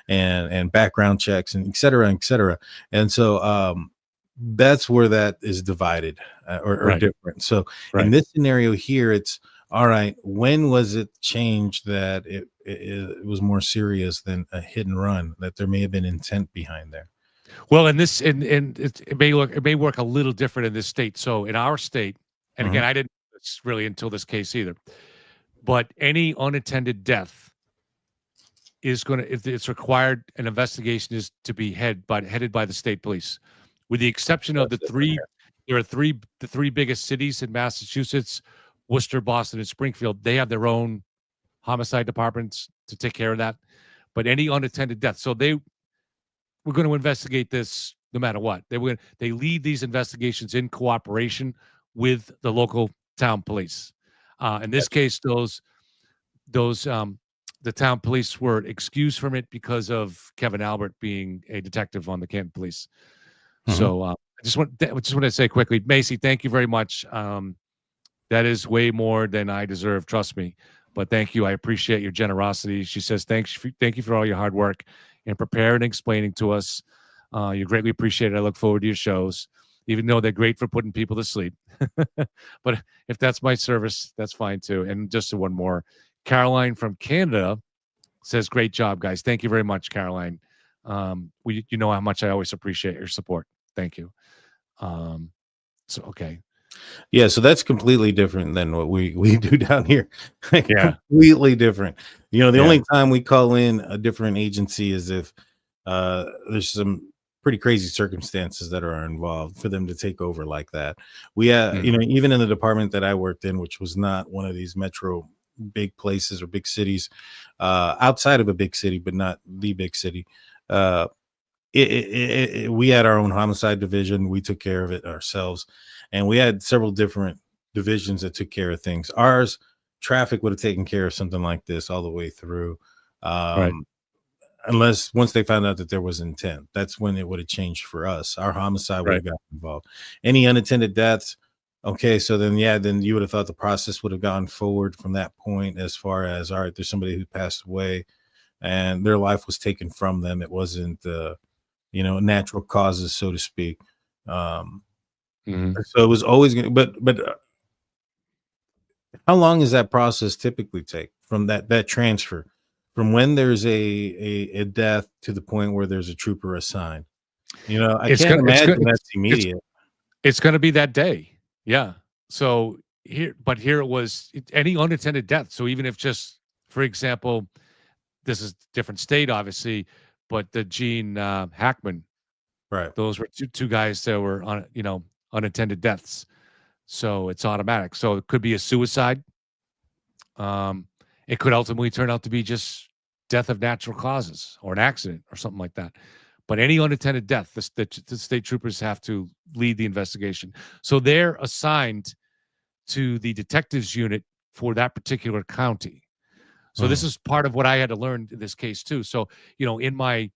and background checks and et cetera, et cetera. And so that's where that is divided or Right. different. So in Right. this scenario here, it's all right. When was it changed that it was more serious than a hit and run? That there may have been intent behind there. Well, in this, and it may work a little different in this state. So in our state, and Mhm. again, I didn't know this really until this case either, but any unattended death is going to, if it's required, an investigation is to be headed by the state police, with the exception of That's the different three. here. There are the three biggest cities in Massachusetts: Worcester, Boston, and Springfield. They have their own homicide departments to take care of that. But any unattended death, so they were going to investigate this no matter what. They lead these investigations in cooperation with the local town police. In this Gotcha. case, those the town police were excused from it because of Kevin Albert being a detective on the Canton Police. Mhm. So I just want to say quickly, Macy, thank you very much. That is way more than I deserve, trust me. But thank you. I appreciate your generosity. She says, thank you for all your hard work in preparing and explaining to us. You're greatly appreciated. I look forward to your shows, even though they're great for putting people to sleep. But if that's my service, that's fine too. And just one more. Caroline from Canada says, great job, guys. Thank you very much, Caroline. You know how much I always appreciate your support. Thank you. Okay. Yeah, so that's completely different than what we do down here. Yeah. Completely different. The Yeah. only time we call in a different agency is if there's some pretty crazy circumstances that are involved for them to take over like that. We even in the department that I worked in, which was not one of these metro big places or big cities, outside of a big city, but not the big city. Uh, we had our own homicide division. We took care of it ourselves, and we had several different divisions that took care of things. Ours, traffic would have taken care of something like this all the way through, Right. unless once they found out that there was intent. That's when it would have changed for us. Our homicide would Right. have got involved. Any unattended deaths. Okay, so then then you would have thought the process would have gone forward from that point, as far as, all right, there's somebody who passed away and their life was taken from them. It wasn't natural causes, so to speak. So it was always going to, but how long does that process typically take from that transfer, from when there's a death to the point where there's a trooper assigned? I It's can't gonna it's imagine gonna that's it's immediate. it's gonna be that day. Yeah. So here it was any unattended death. So even if just, for example, this is different state, obviously, but the Gene Hackman, Right. those were two guys that were unattended deaths. So it's automatic. So it could be a suicide. Um, it could ultimately turn out to be just death of natural causes or an accident or something like that. But any unattended death, the state troopers have to lead the investigation. So they're assigned to the detectives unit for that particular county. So this Mhm. is part of what I had to learn in this case too. So, in my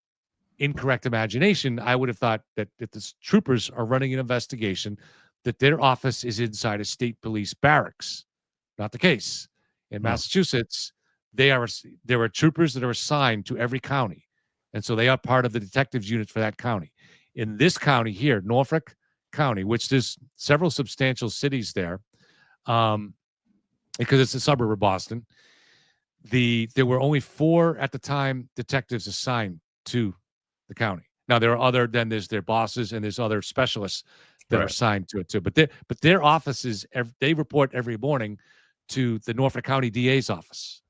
incorrect imagination, I would have thought that if the troopers are running an investigation, that their office is inside a state police barracks. Not the case. In Mhm. Massachusetts, there are troopers that are assigned to every county, and so they are part of the detectives unit for that county. In this county here, Norfolk County, which there's several substantial cities there, um, because it's a suburb of Boston. There were only 4 at the time detectives assigned to the county. Now there's their bosses and there's other specialists that are Right. assigned to it too. But their offices, they report every morning to the Norfolk County DA's office.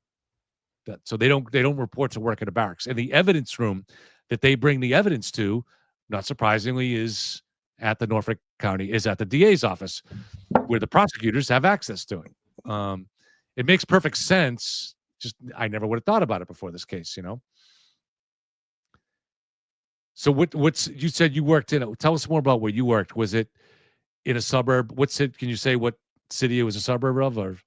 So they don't report to work at a barracks. And the evidence room that they bring the evidence to, not surprisingly, is at the DA's office, where the prosecutors have access to it. It makes perfect sense. Just I never would have thought about it before this case. So what's you said you worked in? Tell us more about where you worked. Was it in a suburb? Can you say what city it was a suburb of? Or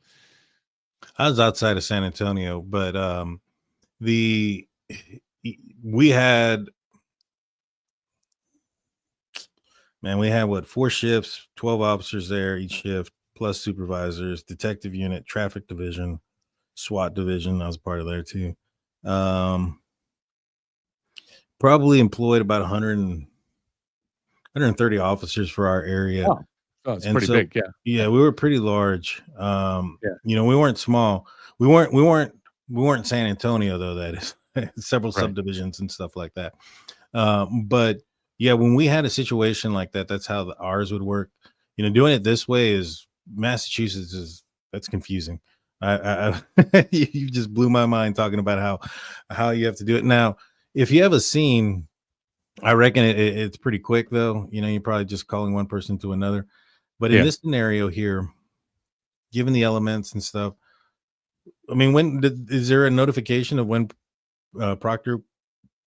I was outside of San Antonio, but the we had we had what, 4 shifts, 12 officers there each shift, plus supervisors, detective unit, traffic division, SWAT division. I was part of there too. Probably employed about 100 130 officers for our area. Oh, oh, it's And pretty so, big. Yeah. yeah, we were pretty large. Yeah. We weren't small. We weren't San Antonio though. That is several Right. subdivisions and stuff like that. But yeah, when we had a situation like that, that's how ours would work. Doing it this way is Massachusetts that's confusing. You just blew my mind talking about how you have to do it. Now, if you have a scene, I reckon it's pretty quick though. You're probably just calling one person to another. But in Yeah. this scenario here, given the elements and stuff, I mean, is there a notification of when Proctor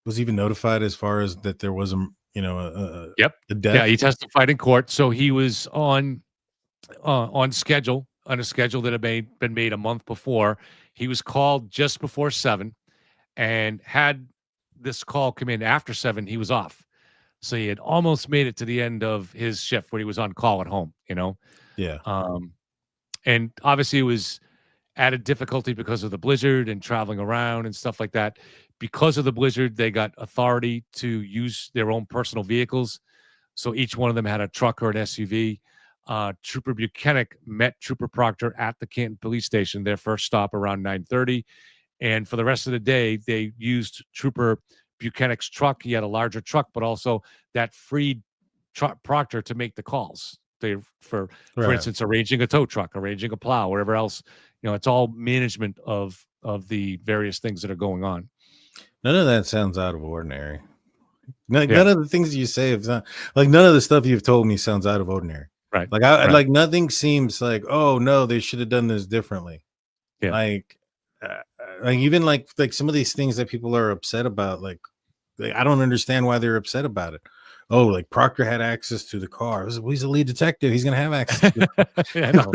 was even notified as far as that there was Yep. a death? Yeah. He testified in court. So he was on schedule, on a schedule that had been made a month before. He was called just before 7, and had this call come in after 7, he was off. So he had almost made it to the end of his shift when he was on call at home, Yeah. And obviously it was added difficulty because of the blizzard and traveling around and stuff like that. Because of the blizzard, they got authority to use their own personal vehicles. So each one of them had a truck or an SUV. Trooper Buchanan met Trooper Proctor at the Canton Police Station, their first stop around 9:30. And for the rest of the day, they used Trooper Buchanan's truck. He had a larger truck, but also that freed Proctor to make the calls. For Right. instance, arranging a tow truck, arranging a plow, whatever else. It's all management of the various things that are going on. None of that sounds out of ordinary. None Yeah. of the things you say have not, like none of the stuff you've told me sounds out of ordinary. Right. Like I Right. like nothing seems like, oh no, they should have done this differently. Yeah. Like even like some of these things that people are upset about, like I don't understand why they're upset about it. Oh, like Proctor had access to the car. He's a lead detective. He's gonna have access to the car. Yeah, I know.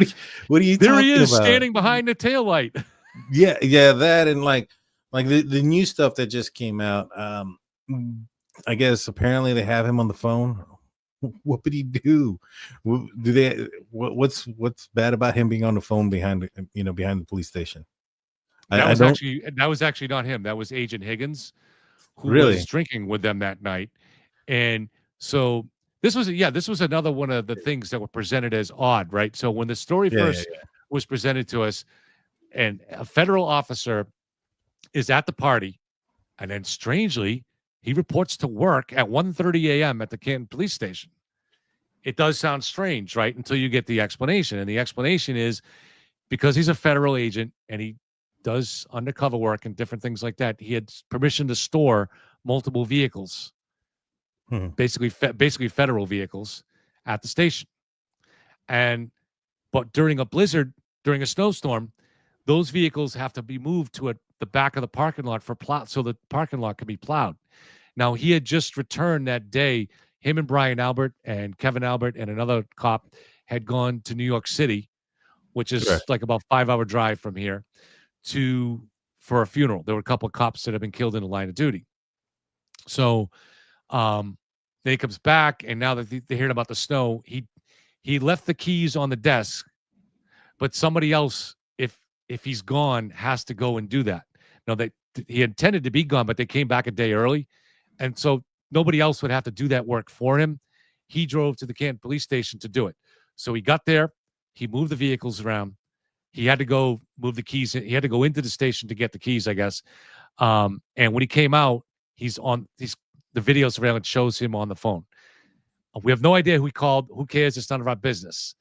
What are you There he talking is, about? standing behind the taillight. Yeah, that and like the new stuff that just came out. I guess apparently they have him on the phone. What would he do? What's bad about him being on the phone behind the police station? That was actually not him. That was Agent Higgins, who Really? was drinking with them that night. And so this was another one of the things that were presented as odd, right? So when the story first was presented to us, and a federal officer is at the party, and then strangely, he reports to work at 1:30 a.m. at the Canton Police Station. It does sound strange, right? Until you get the explanation. And the explanation is because he's a federal agent and he does undercover work and different things like that, he had permission to store multiple vehicles, basically federal vehicles at the station. But during a blizzard, during a snowstorm, those vehicles have to be moved to the back of the parking lot for plow, so the parking lot can be plowed. Now, he had just returned that day. Him and Brian Albert and Kevin Albert and another cop had gone to New York City, which is like about 5-hour drive from here, for a funeral. There were a couple of cops that have been killed in the line of duty. So then he comes back, and now that they're hearing about the snow, he left the keys on the desk, but somebody else, if he's gone, has to go and do that. Now, he intended to be gone, but they came back a day early, and so nobody else would have to do that work for him. He drove to the Canton Police Station to do it. So he got there, he moved the vehicles around. He had to go move the keys. He had to go into the station to get the keys, I guess. And when he came out, the video surveillance shows him on the phone. We have no idea who he called. Who cares? It's none of our business.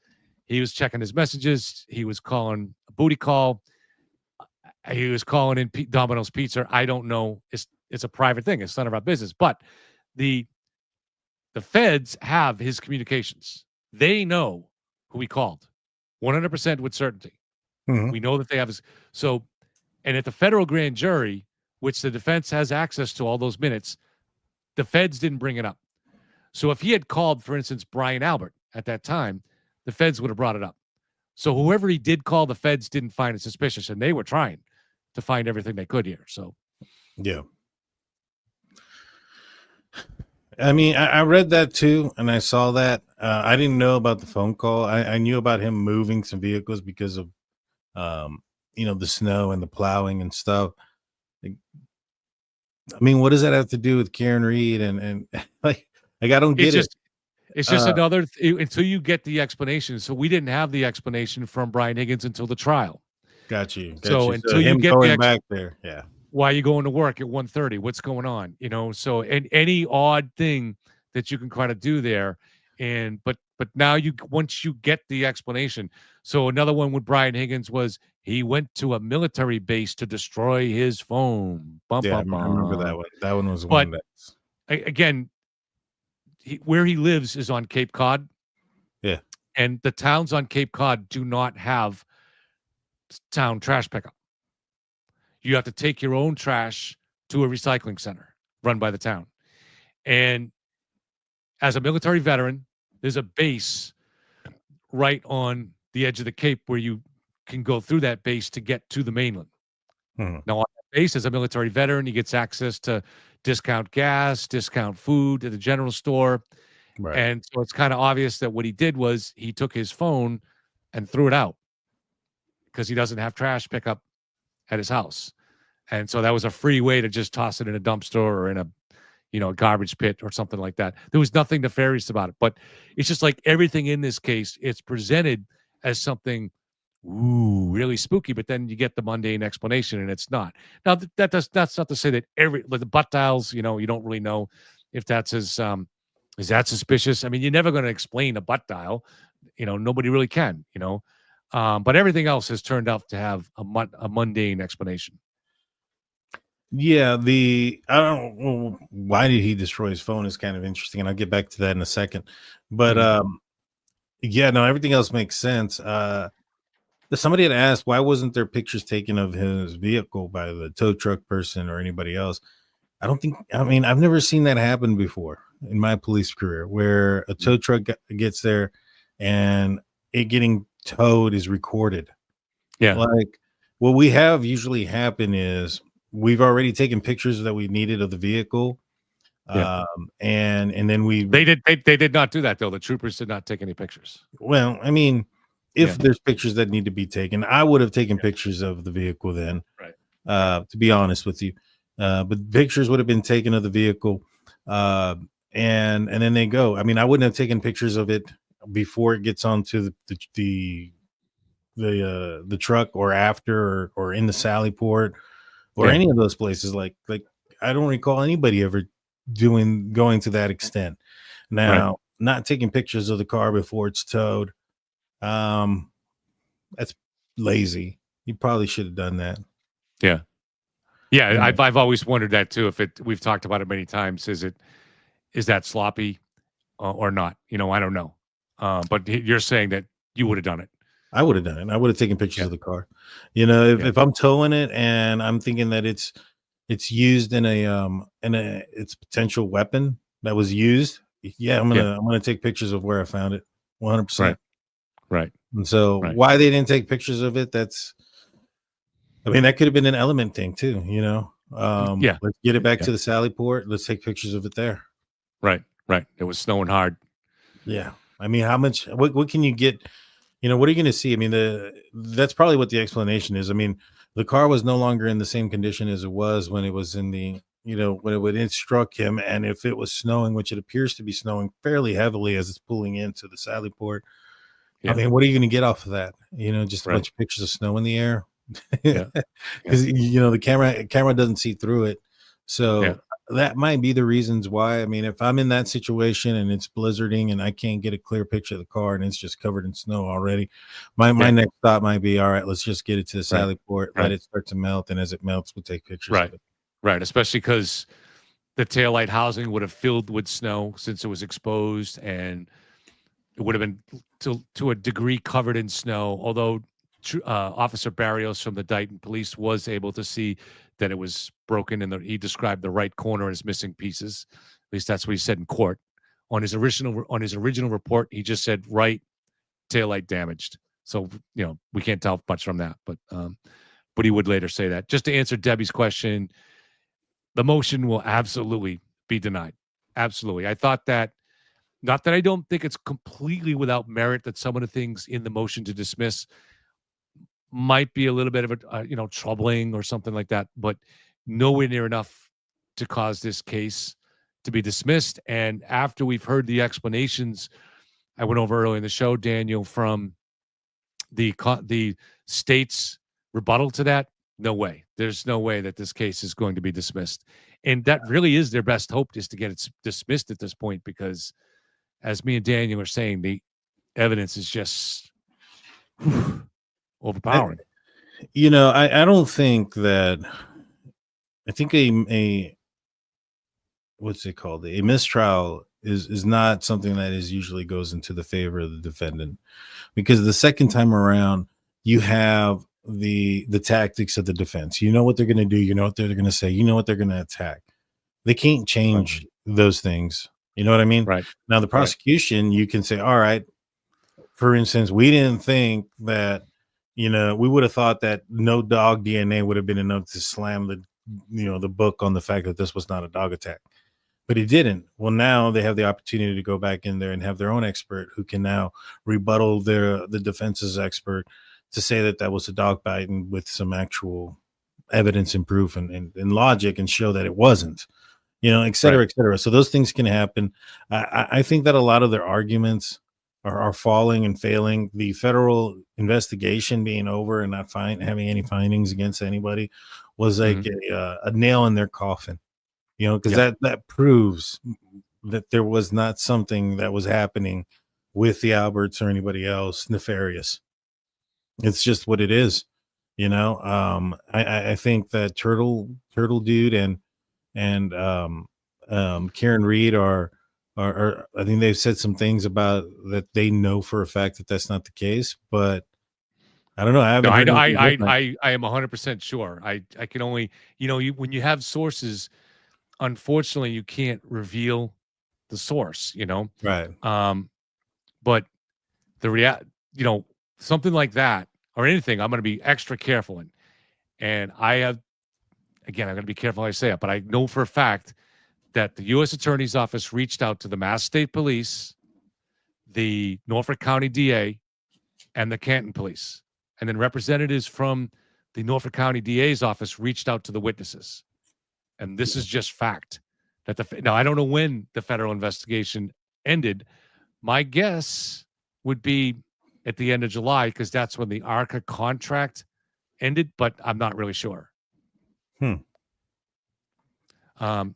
He was checking his messages. He was calling a booty call. He was calling in Domino's Pizza. I don't know. It's a private thing. It's none of our business. But the feds have his communications. They know who he called 100% with certainty. We know that they have his. So, and at the federal grand jury, which the defense has access to all those minutes, the feds didn't bring it up. So if he had called, for instance, Brian Albert at that time, the feds would have brought it up. So whoever he did call, the feds didn't find it suspicious, and they were trying to find everything they could here. So, yeah. I mean, I read that too, and I saw that. I didn't know about the phone call. I knew about him moving some vehicles because of, the snow and the plowing and stuff. I mean, what does that have to do with Karen Reed and like I don't get it. It's just another until you get the explanation. So we didn't have the explanation from Brian Higgins until the trial. Got you. So So until you him get going back there, yeah. why are you going to work at 1:30? What's going on? So and any odd thing that you can kind of do there. And but now once you get the explanation. So another one with Brian Higgins was he went to a military base to destroy his phone. Bum, Yeah, bum, I remember that bum. one. That one was But one that's again, where he lives is on Cape Cod. yeah. And the towns on Cape Cod do not have town trash pickup. You have to take your own trash to a recycling center run by the town. And as a military veteran, there's a base right on the edge of the Cape where you can go through that base to get to the mainland. Mhm. Now, on that base, as a military veteran, he gets access to discount gas, discount food at the general store. Right. And so it's kind of obvious that what he did was he took his phone and threw it out because he doesn't have trash pickup at his house. And so that was a free way to just toss it in a dumpster or in a garbage pit or something like that. There was nothing nefarious about it, but it's just like everything in this case, it's presented as something really spooky, but then you get the mundane explanation and it's not. Now that's not to say that the butt dials, you don't really know if that's is that suspicious. I mean, you're never going to explain a butt dial. Nobody really can, but everything else has turned out to have a mundane explanation. Yeah, I don't well, why did he destroy his phone is kind of interesting, and I'll get back to that in a second. But yeah, no, everything else makes sense. Somebody had asked why wasn't there pictures taken of his vehicle by the tow truck person or anybody else. I mean, I've never seen that happen before in my police career where a tow truck gets there and it getting towed is recorded. Yeah. Like what we have usually happen is we've already taken pictures that we needed of the vehicle. Yeah. And then They did not do that though. The troopers did not take any pictures. well, I mean, if there's pictures that need to be taken, I would have taken pictures of the vehicle then. Right. To be honest with you. But pictures would have been taken of the vehicle. And then they go. I mean, I wouldn't have taken pictures of it before it gets onto the truck or after or in the Sally port or any of those places. Like I don't recall anybody ever going to that extent. Now, not taking pictures of the car before it's towed. That's lazy. You probably should have done that. Yeah. Yeah, I've always wondered that too. We've talked about it many times. Is that sloppy or not? I don't know. But you're saying that you would have done it. I would have done it. I would have taken pictures of the car. If I'm towing it and I'm thinking that it's used in its potential weapon that was used, I'm gonna take pictures of where I found it, 100%. Right. And so why they didn't take pictures of it? I mean, that could have been an element thing too. Let's get it back to the Sally port. Let's take pictures of it there. Right. It was snowing hard. Yeah. I mean, how much? What can you get? What are you going to see? I mean, that's probably what the explanation is. I mean, the car was no longer in the same condition as it was when it was in the, when it struck him. And if it was snowing, which it appears to be snowing fairly heavily as it's pulling into the Sally port. Yeah. I mean, what are you going to get off of that? Just a bunch of pictures of snow in the air. Because the camera doesn't see through it. So that might be the reasons why. I mean, if I'm in that situation and it's blizzarding and I can't get a clear picture of the car and it's just covered in snow already, my next thought might be, all right, let's just get it to the Sally port, let it start to melt, and as it melts, we'll take pictures of it. Right, especially because the taillight housing would have filled with snow since it was exposed, and it would have been to a degree covered in snow, although Officer Barrios from the Dighton Police was able to see that it was broken, and he described the right corner as missing pieces. At least that's what he said in court. On his original report, he just said right taillight damaged. So we can't tell much from that, but he would later say that. Just to answer Debbie's question, the motion will absolutely be denied. Absolutely. I thought that. Not that I don't think it's completely without merit that some of the things in the motion to dismiss might be a little bit of a troubling or something like that, but nowhere near enough to cause this case to be dismissed. And after we've heard the explanations, I went over earlier in the show, Daniel, from the state's rebuttal to that. No way. There's no way that this case is going to be dismissed. And that really is their best hope, is to get it dismissed at this point, because as me and Daniel are saying, the evidence is just overpowering. I don't think that, I think a what's it called? A mistrial is not something that is usually goes into the favor of the defendant, because the second time around you have the tactics of the defense. You know what they're going to do. You know what they're going to say. You know what they're going to attack. They can't change those things. You know what I mean? Right. Now the prosecution, you can say, all right, for instance, we didn't think that, we would have thought that no dog DNA would have been enough to slam the book on the fact that this was not a dog attack. But it didn't. Well, now they have the opportunity to go back in there and have their own expert who can now rebuttal the defense's expert to say that that was a dog bite, and with some actual evidence and proof and logic, and show that it wasn't, et cetera, et cetera. So those things can happen. I think that a lot of their arguments are falling and failing. The federal investigation being over and not having any findings against anybody was like a nail in their coffin. Because that proves that there was not something that was happening with the Alberts or anybody else nefarious. It's just what it is. I think that Turtle Dude and Karen Reed are I think they've said some things about that they know for a fact that that's not the case, but I don't know. I am 100% sure. I can only, when you have sources, unfortunately, you can't reveal the source, Right. But something like that or anything, I'm going to be extra careful in. And I'm going to be careful how I say it, but I know for a fact that the U.S. Attorney's Office reached out to the Mass State Police, the Norfolk County DA, and the Canton Police. And then representatives from the Norfolk County DA's office reached out to the witnesses. And this is just fact. Now, I don't know when the federal investigation ended. My guess would be at the end of July, because that's when the ARCA contract ended, but I'm not really sure.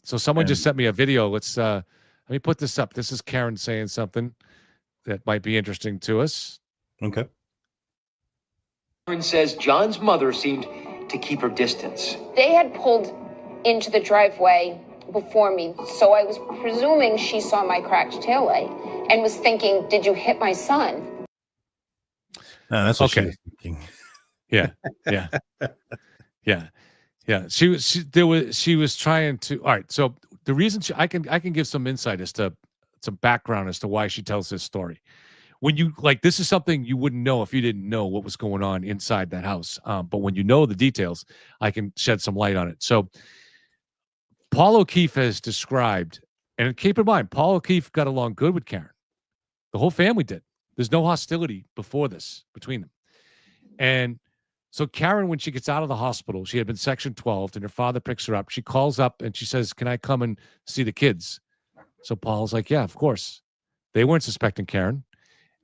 So someone just sent me a video. Let me put this up. This is Karen saying something that might be interesting to us. Okay. Karen says John's mother seemed to keep her distance. They had pulled into the driveway before me, so I was presuming she saw my cracked taillight and was thinking, did you hit my son? No, that's what she was thinking. Yeah. She was trying to. All right. So the reason I can give some insight as to some background as to why she tells this story. When you this is something you wouldn't know if you didn't know what was going on inside that house. But when you know the details, I can shed some light on it. So Paul O'Keefe has described, and keep in mind, Paul O'Keefe got along good with Karen. The whole family did. There's no hostility before this between them. And so Karen, when she gets out of the hospital, she had been Section 12, and her father picks her up. She calls up and she says, can I come and see the kids? So Paul's like, yeah, of course. They weren't suspecting Karen.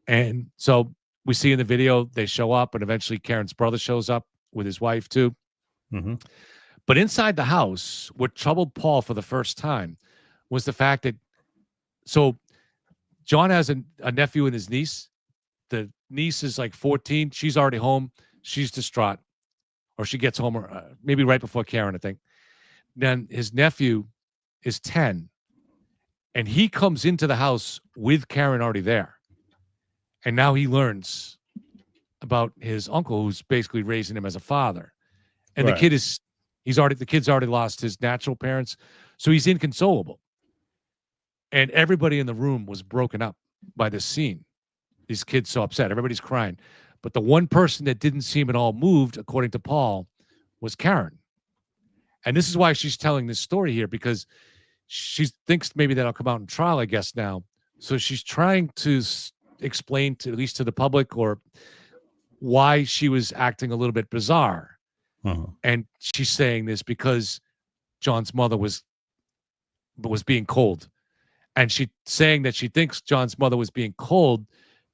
And so we see in the video, they show up, and eventually Karen's brother shows up with his wife too. Mm-hmm. But inside the house, what troubled Paul for the first time was the fact that, so John has a nephew and his niece. The niece is like 14. She's already home. She's distraught, or she gets home maybe right before Karen, I think. Then his nephew is 10, and he comes into the house with Karen already there. And now he learns about his uncle, who's basically raising him as a father. And the kid's already lost his natural parents, so he's inconsolable. And everybody in the room was broken up by this scene. These kids so upset. Everybody's crying. But the one person that didn't seem at all moved, according to Paul, was Karen. And this is why she's telling this story here, because she thinks maybe that'll come out in trial, I guess, now. So she's trying to explain to, at least to the public, or why she was acting a little bit bizarre. Uh-huh. And she's saying this because John's mother was but was being cold. And she saying that she thinks John's mother was being cold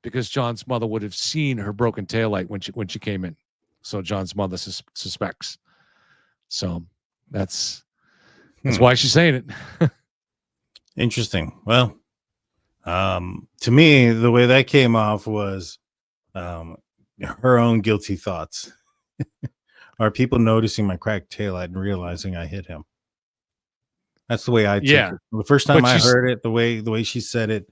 because John's mother would have seen her broken taillight when she came in. So John's mother suspects. So that's why she's saying it. Interesting. Well, to me, the way that came off was her own guilty thoughts. Are people noticing my cracked taillight and realizing I hit him? That's the way I took it. The first time I heard it, the way she said it.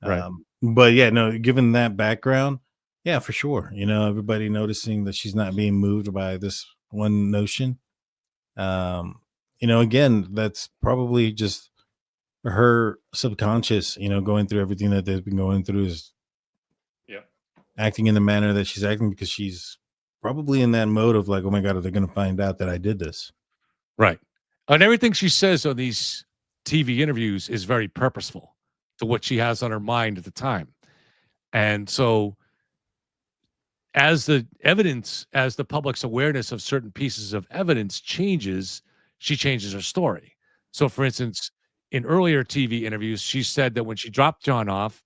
Right. But yeah, no, given that background, yeah, for sure. You know, everybody noticing that she's not being moved by this one notion. You know, again, that's probably just her subconscious, you know, going through everything that they've been going through, is acting in the manner that she's acting because she's probably in that mode of like, oh my God, are they going to find out that I did this? Right. And everything she says on these TV interviews is very purposeful to what she has on her mind at the time. And so as the public's awareness of certain pieces of evidence changes, she changes her story. So for instance, in earlier TV interviews, she said that when she dropped John off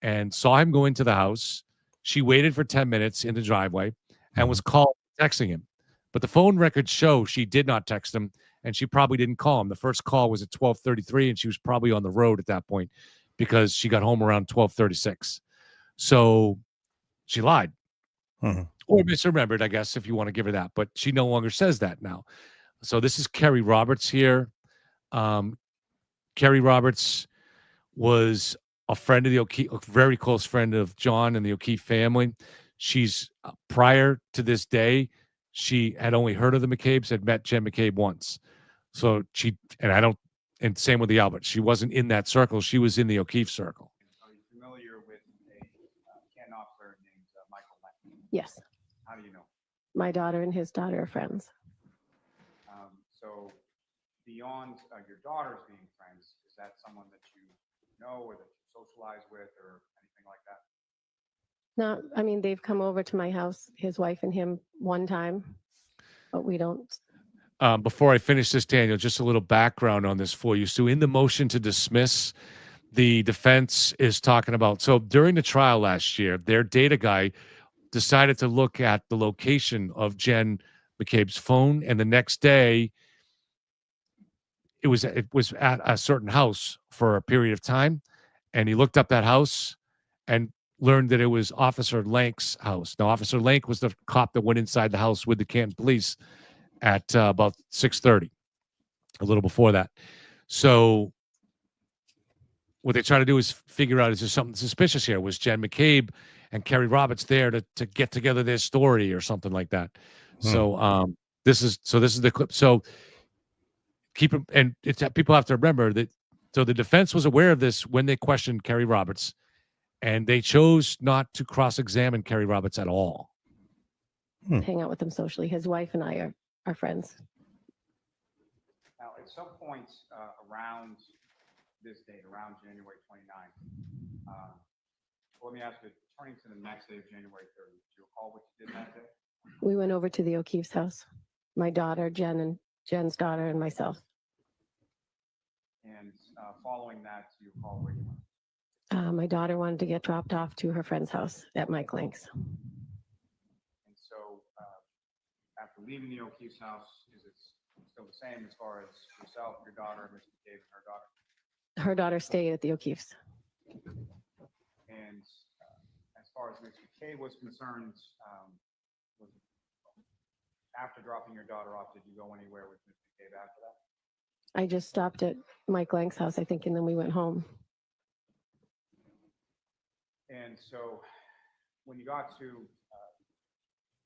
and saw him go into the house, she waited for 10 minutes in the driveway and was texting him. But the phone records show she did not text him, and she probably didn't call him. The first call was at 12:33, and she was probably on the road at that point because she got home around 12:36. So she lied. Or misremembered, I guess, if you want to give her that. But she no longer says that now. So this is Kerry Roberts here. Kerry Roberts was a friend of the O'Keefe, a very close friend of John and the O'Keefe family. She's prior to this day, she had only heard of the McCabe's, had met Jen McCabe once. So and same with the Albert. She wasn't in that circle. She was in the O'Keefe circle. Are you familiar with a Ken officer named Michael Lang? Yes. How do you know? My daughter and his daughter are friends. So beyond your daughters being friends, is that someone that you know or that you socialize with or anything like that? No, I mean, they've come over to my house, his wife and him, one time, but we don't. Before I finish this, Daniel, just a little background on this for you. So in the motion to dismiss, the defense is talking about, so during the trial last year, their data guy decided to look at the location of Jen McCabe's phone, and the next day it was at a certain house for a period of time, and he looked up that house and learned that it was Officer Lank's house. Now, Officer Lank was the cop that went inside the house with the Canton police at about 6:30, a little before that. So what they try to do is figure out, is there something suspicious here? Was Jen McCabe and Kerry Roberts there to get together their story or something like that? So this is the clip. So people have to remember that. So the defense was aware of this when they questioned Kerry Roberts, and they chose not to cross-examine Kerry Roberts at all. Hang out with him socially. His wife and I are friends. Now, at some point around this date, around January 29th, let me ask you, turning to the next day of January 30th, do you recall what you did that day? We went over to the O'Keefe's house. My daughter, Jen, and Jen's daughter, and myself. And following that, do you recall where you went? My daughter wanted to get dropped off to her friend's house at Mike Lank's. And so after leaving the O'Keefe's house, is it still the same as far as yourself, your daughter, Ms. McCabe, and her daughter? Her daughter stayed at the O'Keefe's. And as far as Ms. McCabe was concerned, after dropping your daughter off, did you go anywhere with Ms. McCabe after that? I just stopped at Mike Lank's house, I think, and then we went home. And so when you got to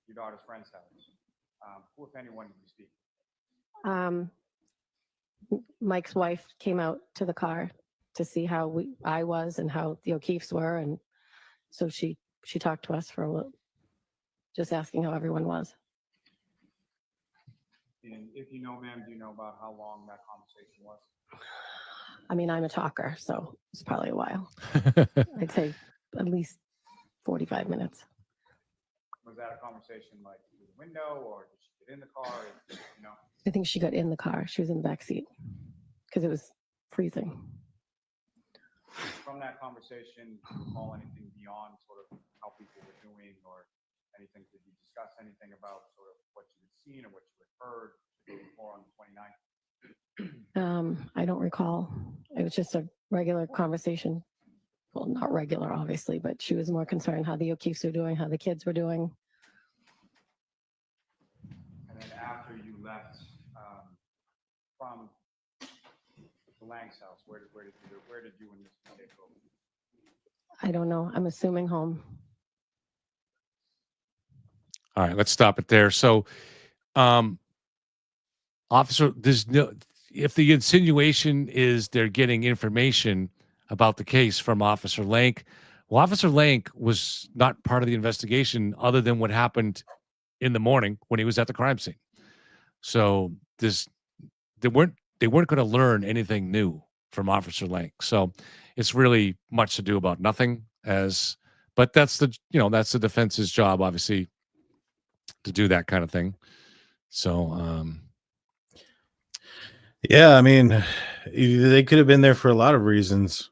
your daughter's friend's house, who, if anyone, did you speak to? Mike's wife came out to the car to see how I was and how the O'Keefes were, and so she talked to us for a little, just asking how everyone was. And if you know, ma'am, do you know about how long that conversation was? I mean, I'm a talker, so it's probably a while. I'd say at least 45 minutes. Was that a conversation like through the window, or did she get in the car? You know? I think she got in the car. She was in the back seat because it was freezing. From that conversation, do you recall anything beyond sort of how people were doing or anything? Did you discuss anything about sort of what you had seen or what you had heard before on the 29th? I don't recall. It was just a regular conversation. Well, not regular, obviously, but she was more concerned how the O'Keefes were doing, how the kids were doing. And then after you left from the Lang's house, where did you and Mr. Day go? I don't know. I'm assuming home. All right, let's stop it there. So, officer, if the insinuation is they're getting information about the case from Officer Lank, well, Officer Lank was not part of the investigation other than what happened in the morning when he was at the crime scene. So they weren't going to learn anything new from Officer Lank. So it's really much to do about nothing. But that's the defense's job, obviously, to do that kind of thing. So yeah, I mean, they could have been there for a lot of reasons.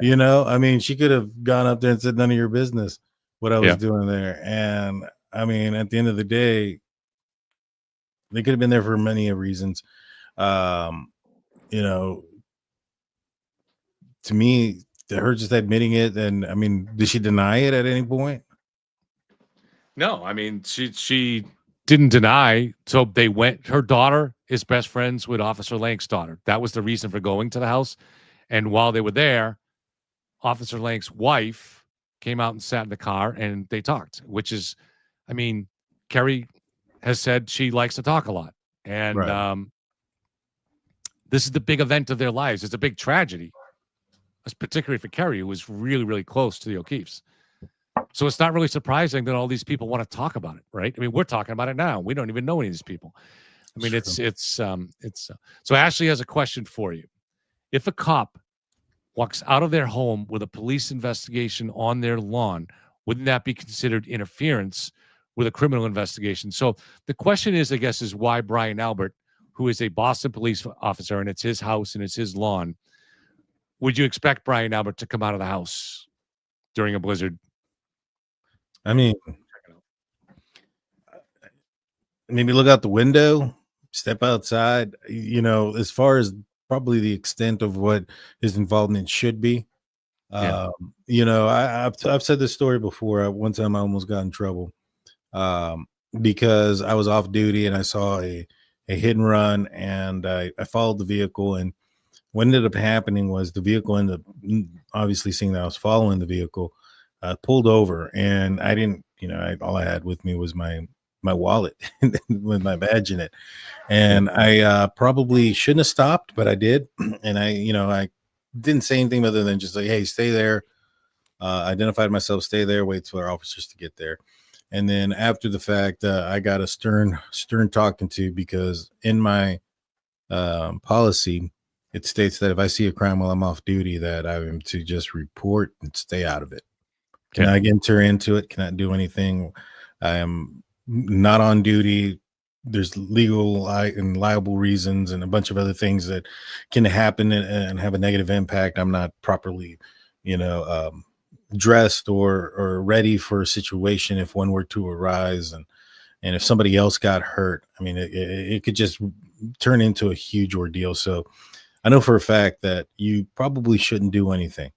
You know, I mean, she could have gone up there and said, none of your business what I was doing there. And I mean, at the end of the day, they could have been there for many reasons. You know, to me, her just admitting it, and I mean, did she deny it at any point? no, I mean, she didn't deny. So they went. Her daughter is best friends with Officer Lank's daughter. That was the reason for going to the house. And while they were there, Officer Lank's wife came out and sat in the car and they talked, which is, I mean, Kerry has said she likes to talk a lot. And this is the big event of their lives. It's a big tragedy, particularly for Kerry, who was really, really close to the O'Keefes. So it's not really surprising that all these people want to talk about it, right? I mean, we're talking about it now. We don't even know any of these people. I mean, so Ashley has a question for you. If a cop walks out of their home with a police investigation on their lawn, wouldn't that be considered interference with a criminal investigation? So the question is, I guess, is why Bryan Albert, who is a Boston police officer and it's his house and it's his lawn, would you expect Bryan Albert to come out of the house during a blizzard? I mean, maybe look out the window, step outside, you know, as far as probably the extent of what his involvement should be. You know, I've said this story before. One time I almost got in trouble because I was off duty and I saw a hit and run, and I followed the vehicle. And what ended up happening was the vehicle ended up, obviously seeing that I was following the vehicle, pulled over, and I didn't, you know, all I had with me was my wallet with my badge in it. And I probably shouldn't have stopped, but I did. And I didn't say anything other than just like, hey, stay there. Identified myself, stay there, wait for our officers to get there. And then after the fact, I got a stern talking to, because in my policy, it states that if I see a crime while I'm off duty, that I am to just report and stay out of it. Cannot enter into it, cannot do anything. I am not on duty. There's legal and liable reasons and a bunch of other things that can happen and have a negative impact. I'm not properly, dressed or ready for a situation if one were to arise, and if somebody else got hurt, I mean, it could just turn into a huge ordeal. So I know for a fact that you probably shouldn't do anything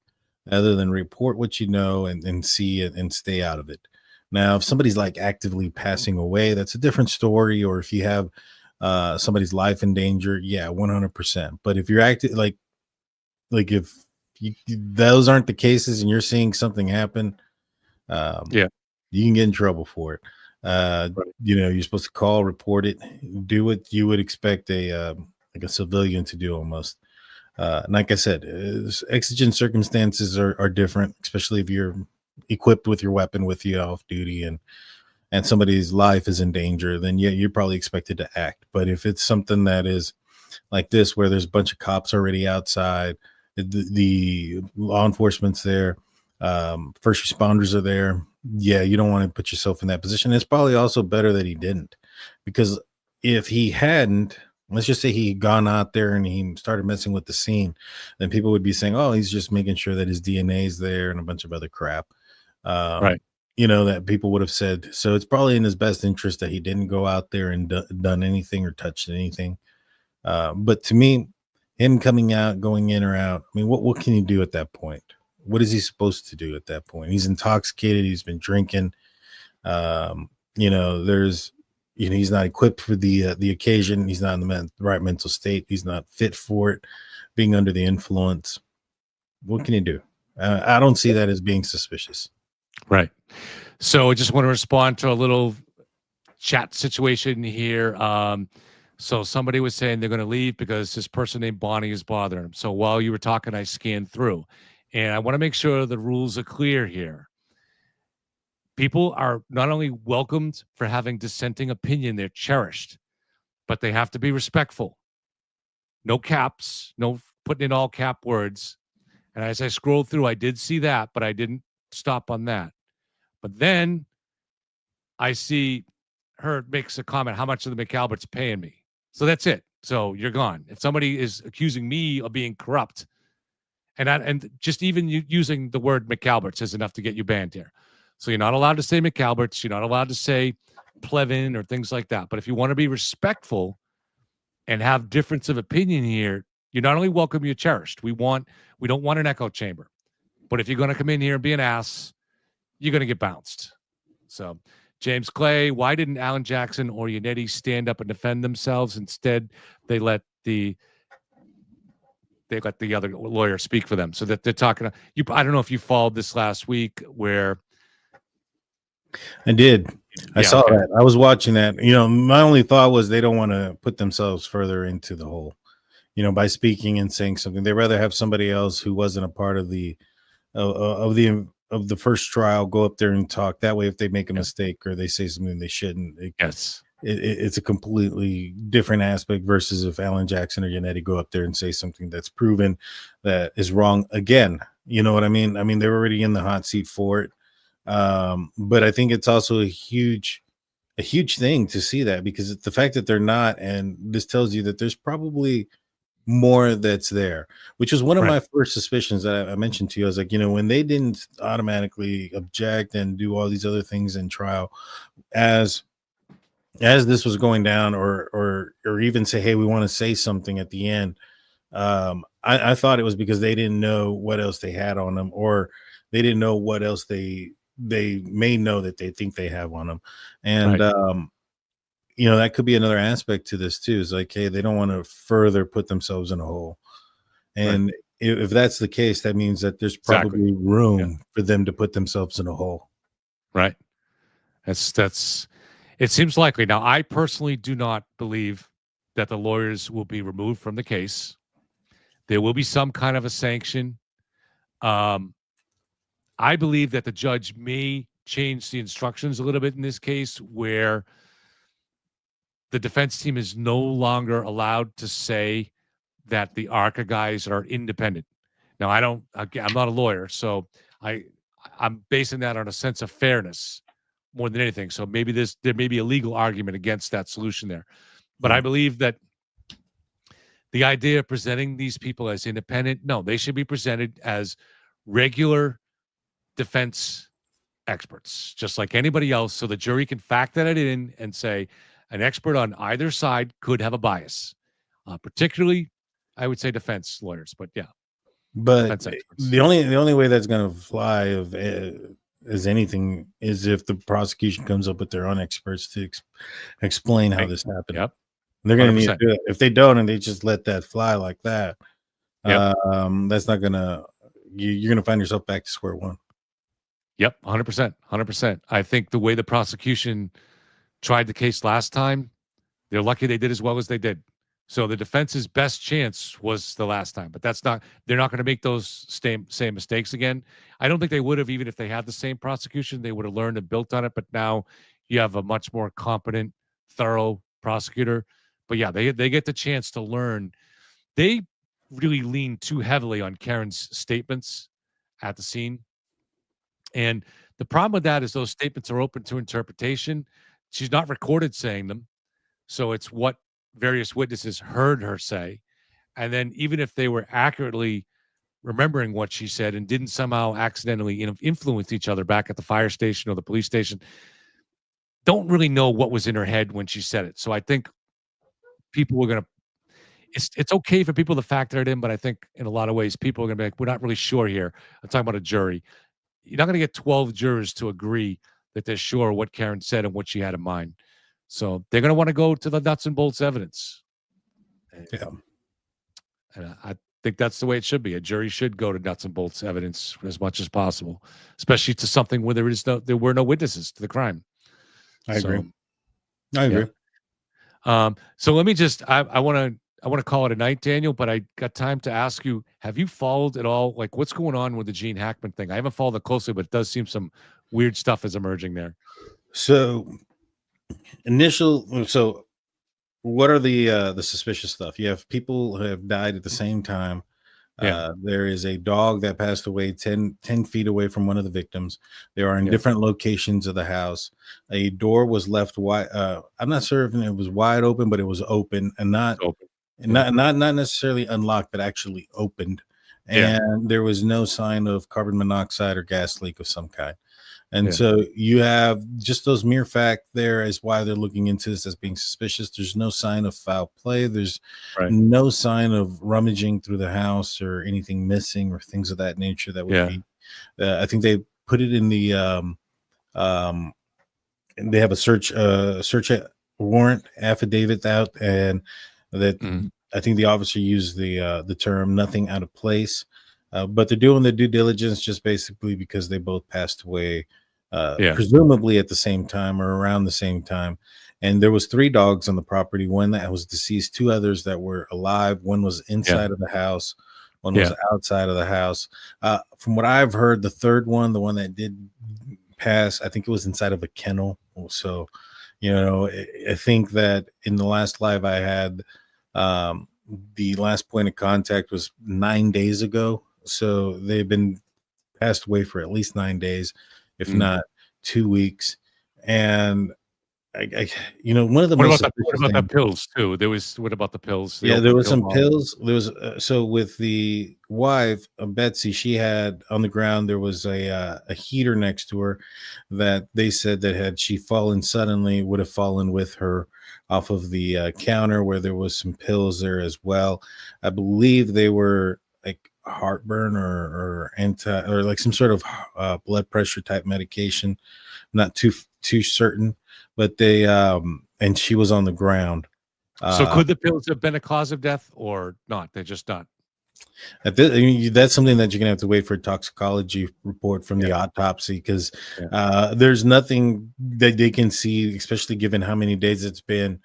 other than report what you know and see it and stay out of it. Now, if somebody's like actively passing away, that's a different story. Or if you have somebody's life in danger, yeah, 100%. But if you're acting like if those aren't the cases and you're seeing something happen, you can get in trouble for it. You're supposed to call, report it, do what you would expect a civilian to do almost. Like I said, exigent circumstances are different, especially if you're equipped with your weapon with you off duty and somebody's life is in danger, then yeah, you're probably expected to act. But if it's something that is like this, where there's a bunch of cops already outside, the law enforcement's there, first responders are there, yeah, you don't want to put yourself in that position. It's probably also better that he didn't, because if he hadn't, let's just say he had gone out there and he started messing with the scene, then people would be saying, oh, he's just making sure that his DNA is there and a bunch of other crap. Right. That people would have said. So it's probably in his best interest that he didn't go out there and done anything or touched anything. But to me, him coming out, going in or out, I mean, what can he do at that point? What is he supposed to do at that point? He's intoxicated. He's been drinking. He's not equipped for the occasion. He's not in the right mental state. He's not fit for it. Being under the influence. What can you do? I don't see that as being suspicious. Right. So I just want to respond to a little chat situation here. So somebody was saying they're going to leave because this person named Bonnie is bothering them. So while you were talking, I scanned through, and I want to make sure the rules are clear here. People are not only welcomed for having dissenting opinion, they're cherished, but they have to be respectful. No caps, no putting in all cap words. And as I scrolled through, I did see that, but I didn't stop on that. But then I see her makes a comment, how much are the McAlberts paying me? So that's it. So you're gone. If somebody is accusing me of being corrupt, and just even using the word McAlberts is enough to get you banned here. So you're not allowed to say McAlberts. You're not allowed to say Plevin or things like that. But if you want to be respectful and have difference of opinion here, you're not only welcome, you're cherished. We don't want an echo chamber. But if you're going to come in here and be an ass, you're going to get bounced. So James Clay, why didn't Alan Jackson or Yannetti stand up and defend themselves? Instead, they let the other lawyer speak for them. So that they're talking. I don't know if you followed this last week where. I did. I saw that. I was watching that. My only thought was they don't want to put themselves further into the hole, by speaking and saying something. They'd rather have somebody else who wasn't a part of the first trial go up there and talk. That way, if they make a mistake or they say something they shouldn't, it's a completely different aspect versus if Alan Jackson or Yannetti go up there and say something that's proven that is wrong again. You know what I mean? I mean, they're already in the hot seat for it. But I think it's also a huge thing to see that, because the fact that they're not, and this tells you that there's probably more that's there, which was one of my first suspicions that I mentioned to you. I was like, when they didn't automatically object and do all these other things in trial as this was going down, or even say, hey, we want to say something at the end. I thought it was because they didn't know what else they had on them, or they didn't know what else they may know that they think they have on them. And, that could be another aspect to this too. Is like, hey, they don't want to further put themselves in a hole. And if that's the case, that means that there's probably room for them to put themselves in a hole. Right. It seems likely. Now, I personally do not believe that the lawyers will be removed from the case. There will be some kind of a sanction. I believe that the judge may change the instructions a little bit in this case, where the defense team is no longer allowed to say that the ARCA guys are independent. Now, I'm not a lawyer, so I'm basing that on a sense of fairness more than anything. So maybe there may be a legal argument against that solution there. But I believe that the idea of presenting these people as independent, no, they should be presented as regular defense experts, just like anybody else, so the jury can factor that in and say an expert on either side could have a bias. Particularly, I would say defense lawyers, but yeah. But the only way that's going to fly as anything is if the prosecution comes up with their own experts to explain how this happened. Yep. They're going to need to do it. If they don't, and they just let that fly like that, that's not going to. You're going to find yourself back to square one. Yep, 100%, 100%. I think the way the prosecution tried the case last time, they're lucky they did as well as they did. So the defense's best chance was the last time, but they're not going to make those same mistakes again. I don't think they would have, even if they had the same prosecution. They would have learned and built on it, but now you have a much more competent, thorough prosecutor. But yeah, they get the chance to learn. They really lean too heavily on Karen's statements at the scene. And the problem with that is those statements are open to interpretation. She's not recorded saying them. So it's what various witnesses heard her say. And then even if they were accurately remembering what she said and didn't somehow accidentally influence each other back at the fire station or the police station, don't really know what was in her head when she said it. So I think people were going to, it's okay for people to factor it in, but I think in a lot of ways, people are going to be like, we're not really sure here. I'm talking about a jury. You're not going to get 12 jurors to agree that they're sure what Karen said and what she had in mind. So they're going to want to go to the nuts and bolts evidence. Yeah. And I think that's the way it should be. A jury should go to nuts and bolts evidence as much as possible, especially to something where there were no witnesses to the crime. I agree. I agree. So let me just, I want to call it a night, Daniel, but I got time to ask you, have you followed at all? Like what's going on with the Gene Hackman thing? I haven't followed it closely, but it does seem some weird stuff is emerging there. So what are the suspicious stuff? You have people who have died at the same time. There is a dog that passed away 10 feet away from one of the victims. They are in different locations of the house. A door was left wide. I'm not certain it was wide open, but it was open and not necessarily unlocked, but actually opened. And there was no sign of carbon monoxide or gas leak of some kind. And so you have just those mere fact there is why they're looking into this as being suspicious. There's no sign of foul play. There's no sign of rummaging through the house or anything missing or things of that nature. That would be, I think they put it in the, they have a search warrant affidavit out, and that I think the officer used the term nothing out of place. But they're doing the due diligence just basically because they both passed away, presumably at the same time or around the same time. And there was 3 dogs on the property, one that was deceased, 2 others that were alive. One was inside of the house, one was outside of the house. From what I've heard, the third one, the one that did pass, I think it was inside of a kennel. So, I think that in the last live I had, the last point of contact was 9 days ago. So they've been passed away for at least 9 days, if not 2 weeks. And one of the what about the pills too? What about the pills? There was some pills. There was so with the wife of Betsy, she had on the ground, there was a heater next to her that they said that had she fallen suddenly, would have fallen with her off of the counter, where there was some pills there as well. I believe they were like heartburn or like some sort of blood pressure type medication. I'm not too certain, but they and she was on the ground. So could the pills have been a cause of death or not? They're just not. That's something that you're gonna have to wait for a toxicology report from the autopsy, because there's nothing that they can see, especially given how many days it's been,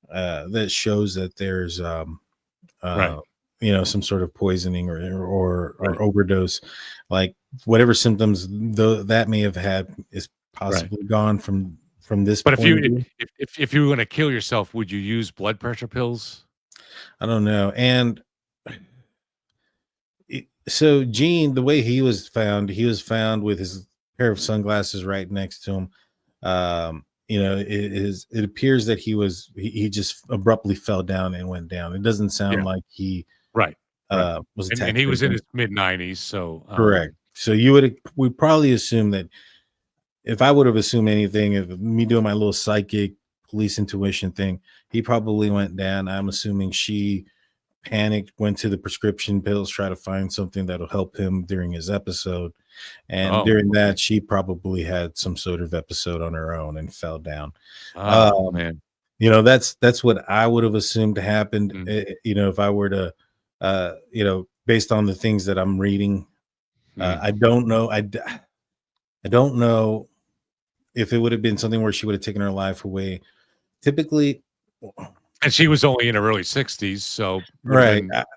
that shows that there's some sort of poisoning or overdose. Like whatever symptoms that may have had is possibly gone from this. But if you were going to kill yourself, would you use blood pressure pills? I don't know. And so Gene, the way he was found with his pair of sunglasses right next to him. It appears that he just abruptly fell down and went down. It doesn't sound like he was attacked. And he was in his mid-90s, so correct. So we probably assume that, if I would have assumed anything, if me doing my little psychic police intuition thing, he probably went down. I'm assuming she panicked, went to the prescription pills, try to find something that'll help him during his episode. And during that, she probably had some sort of episode on her own and fell down. Oh, man. That's what I would have assumed happened. If I were to, based on the things that I'm reading, I don't know. I don't know if it would have been something where she would have taken her life away. Typically, and she was only in her early 60s, so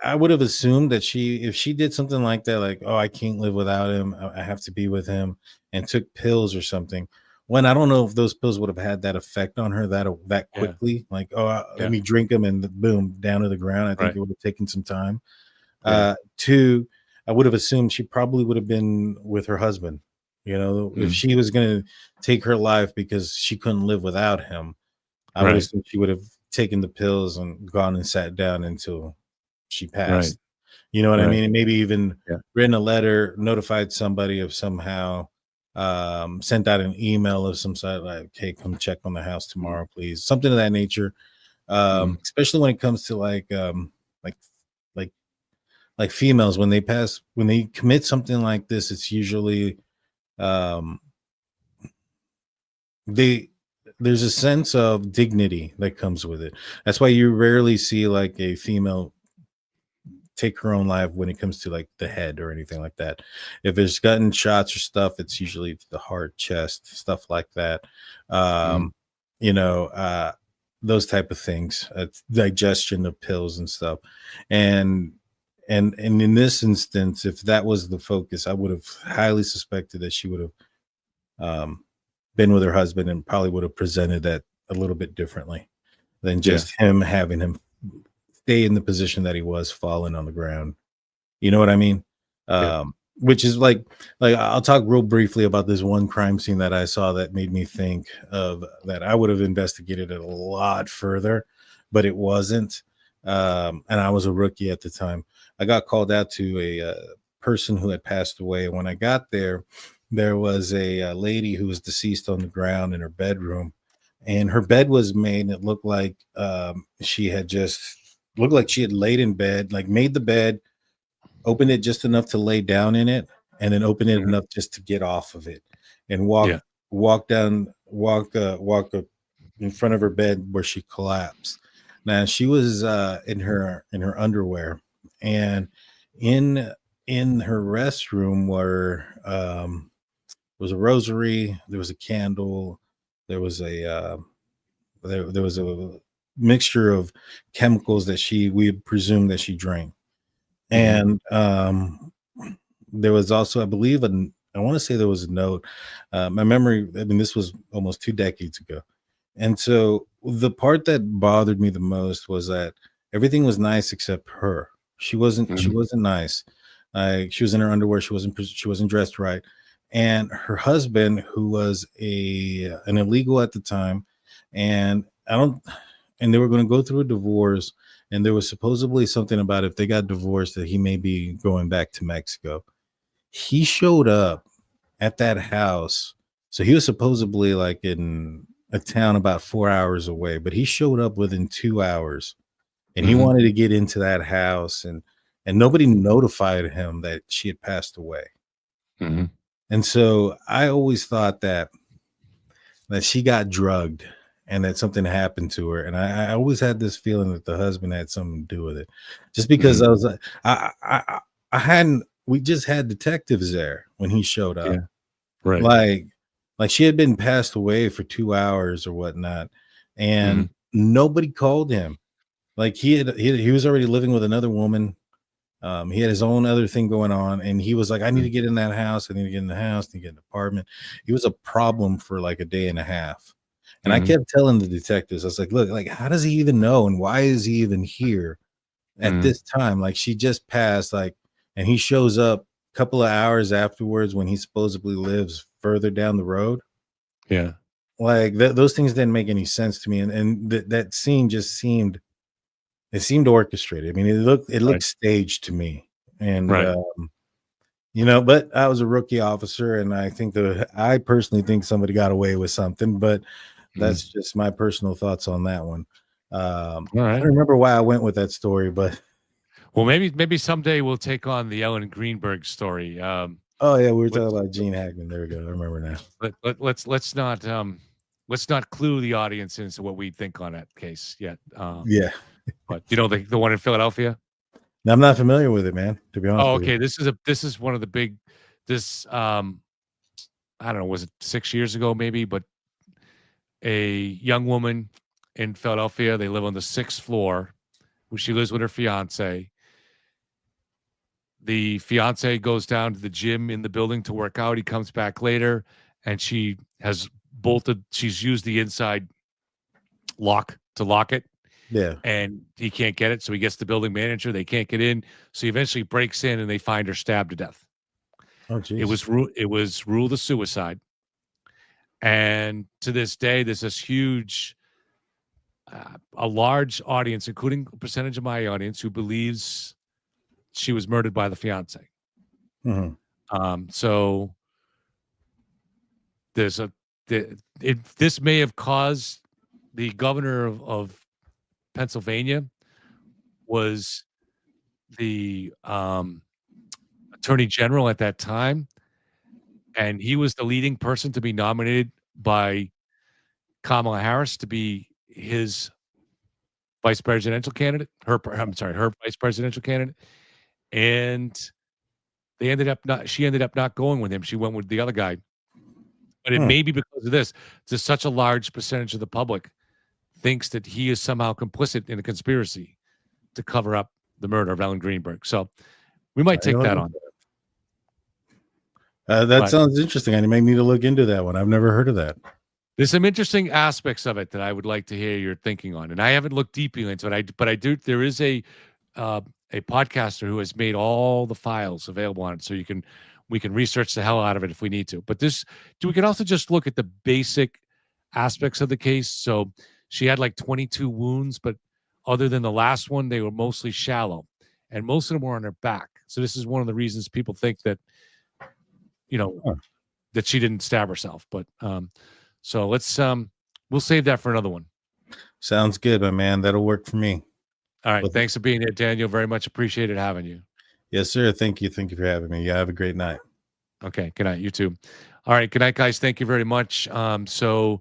I would have assumed that if she did something like that, like, I can't live without him, I have to be with him, and took pills or something. When I don't know if those pills would have had that effect on her that quickly, like, let me drink them and boom, down to the ground. I think it would have taken some time. 2, I would have assumed she probably would have been with her husband. If she was going to take her life because she couldn't live without him, I would assume she would have taken the pills and gone and sat down until she Right. passed. You know what I Right. mean? And maybe even Yeah. written a letter, notified somebody of somehow, sent out an email of some sort, like, hey, come check on the house tomorrow, please. Something of that nature. Especially when it comes to like like like females, when they commit something like this, it's usually um they there's a sense of dignity that comes with it. That's why you rarely see like a female take her own life when it comes to like the head or anything like that. If there's gun shots or stuff, it's usually to the heart, chest, stuff like that. Um, you know, those type of things, digestion of pills and stuff. And and in this instance, if that was the focus, I would have highly suspected that she would have been with her husband and probably would have presented that a little bit differently than just him having him stay in the position that he was, falling on the ground. You know what I mean? Yeah. Which is like I'll talk real briefly about this one crime scene that I saw that made me think of that I would have investigated it a lot further, but it wasn't. And I was a rookie at the time. I got called out to a person who had passed away. When I got there, there was a lady who was deceased on the ground in her bedroom, and her bed was made, and it looked like she had laid in bed, like made the bed, opened it just enough to lay down in it, and then opened it enough just to get off of it, and walk up in front of her bed where she collapsed. Now she was in her underwear, and in her restroom was a rosary, there was a candle, there was a there was a mixture of chemicals that we presume that she drank. And there was also, I believe, I want to say there was a note. My memory, I mean, this was almost 2 decades ago. And so the part that bothered me the most was that everything was nice except her. She wasn't nice. She was in her underwear. She wasn't dressed right. And her husband, who was an illegal at the time, and they were going to go through a divorce, and there was supposedly something about if they got divorced that he may be going back to Mexico. He showed up at that house. So he was supposedly like in a town about 4 hours away, but he showed up within 2 hours, and he wanted to get into that house, and nobody notified him that she had passed away. And so I always thought that she got drugged and that something happened to her. And I always had this feeling that the husband had something to do with it, just because I was like, we just had detectives there when he showed up. Yeah. Right. Like she had been passed away for 2 hours or whatnot, and nobody called him. Like he was already living with another woman. He had his own other thing going on, and he was like, I need to get in that house. I need to get in the house, I need to get an apartment. He was a problem for like a day and a half. And I kept telling the detectives, I was like, look, like, how does he even know? And why is he even here at this time? Like, she just passed, like, and he shows up a couple of hours afterwards when he supposedly lives further down the road. Yeah. Like those things didn't make any sense to me. And that scene just seemed orchestrated. I mean, it looked staged to me. And, you know, but I was a rookie officer, and I personally think somebody got away with something, but that's just my personal thoughts on that one. I don't remember why I went with that story, but well, maybe someday we'll take on the Ellen Greenberg story. oh yeah, we were talking about Gene Hackman. There we go. I remember now. Let's not clue the audience into what we think on that case yet. Yeah, but you know the one in Philadelphia. I'm not familiar with it, man. To be honest. Oh, with okay. you. This is one of the big. I don't know. Was it 6 years ago? Maybe, but a young woman in Philadelphia. They live on the 6th floor. She lives with her fiance. The fiance goes down to the gym in the building to work out. He comes back later, and she has bolted. She's used the inside lock to lock it. Yeah. And he can't get it. So he gets the building manager. They can't get in. So he eventually breaks in, and they find her stabbed to death. Oh, geez. It was ruled a suicide. And to this day, there's this huge a large audience, including a percentage of my audience, who believes she was murdered by the fiance. So there's this may have caused the governor of Pennsylvania was the attorney general at that time, and he was the leading person to be nominated by Kamala Harris to be his vice presidential candidate. Her vice presidential candidate, and she ended up not going with him. She went with the other guy. But it may be because of this. Just such a large percentage of the public thinks that he is somehow complicit in a conspiracy to cover up the murder of Ellen Greenberg. So we might take that on. That sounds interesting. I may need to look into that one. I've never heard of that. There's some interesting aspects of it that I would like to hear your thinking on, and I haven't looked deeply into it. But I do. There is a podcaster who has made all the files available on it, so we can research the hell out of it if we need to. But we can also just look at the basic aspects of the case. So she had like 22 wounds, but other than the last one, they were mostly shallow, and most of them were on her back. So this is one of the reasons people think that, that she didn't stab herself. But so we'll save that for another one. Sounds good, my man. That'll work for me. All right. Thanks for being here, Daniel. Very much appreciated having you. Yes, sir. Thank you. Thank you for having me. Yeah, have a great night. Okay. Good night. You too. All right. Good night, guys. Thank you very much. So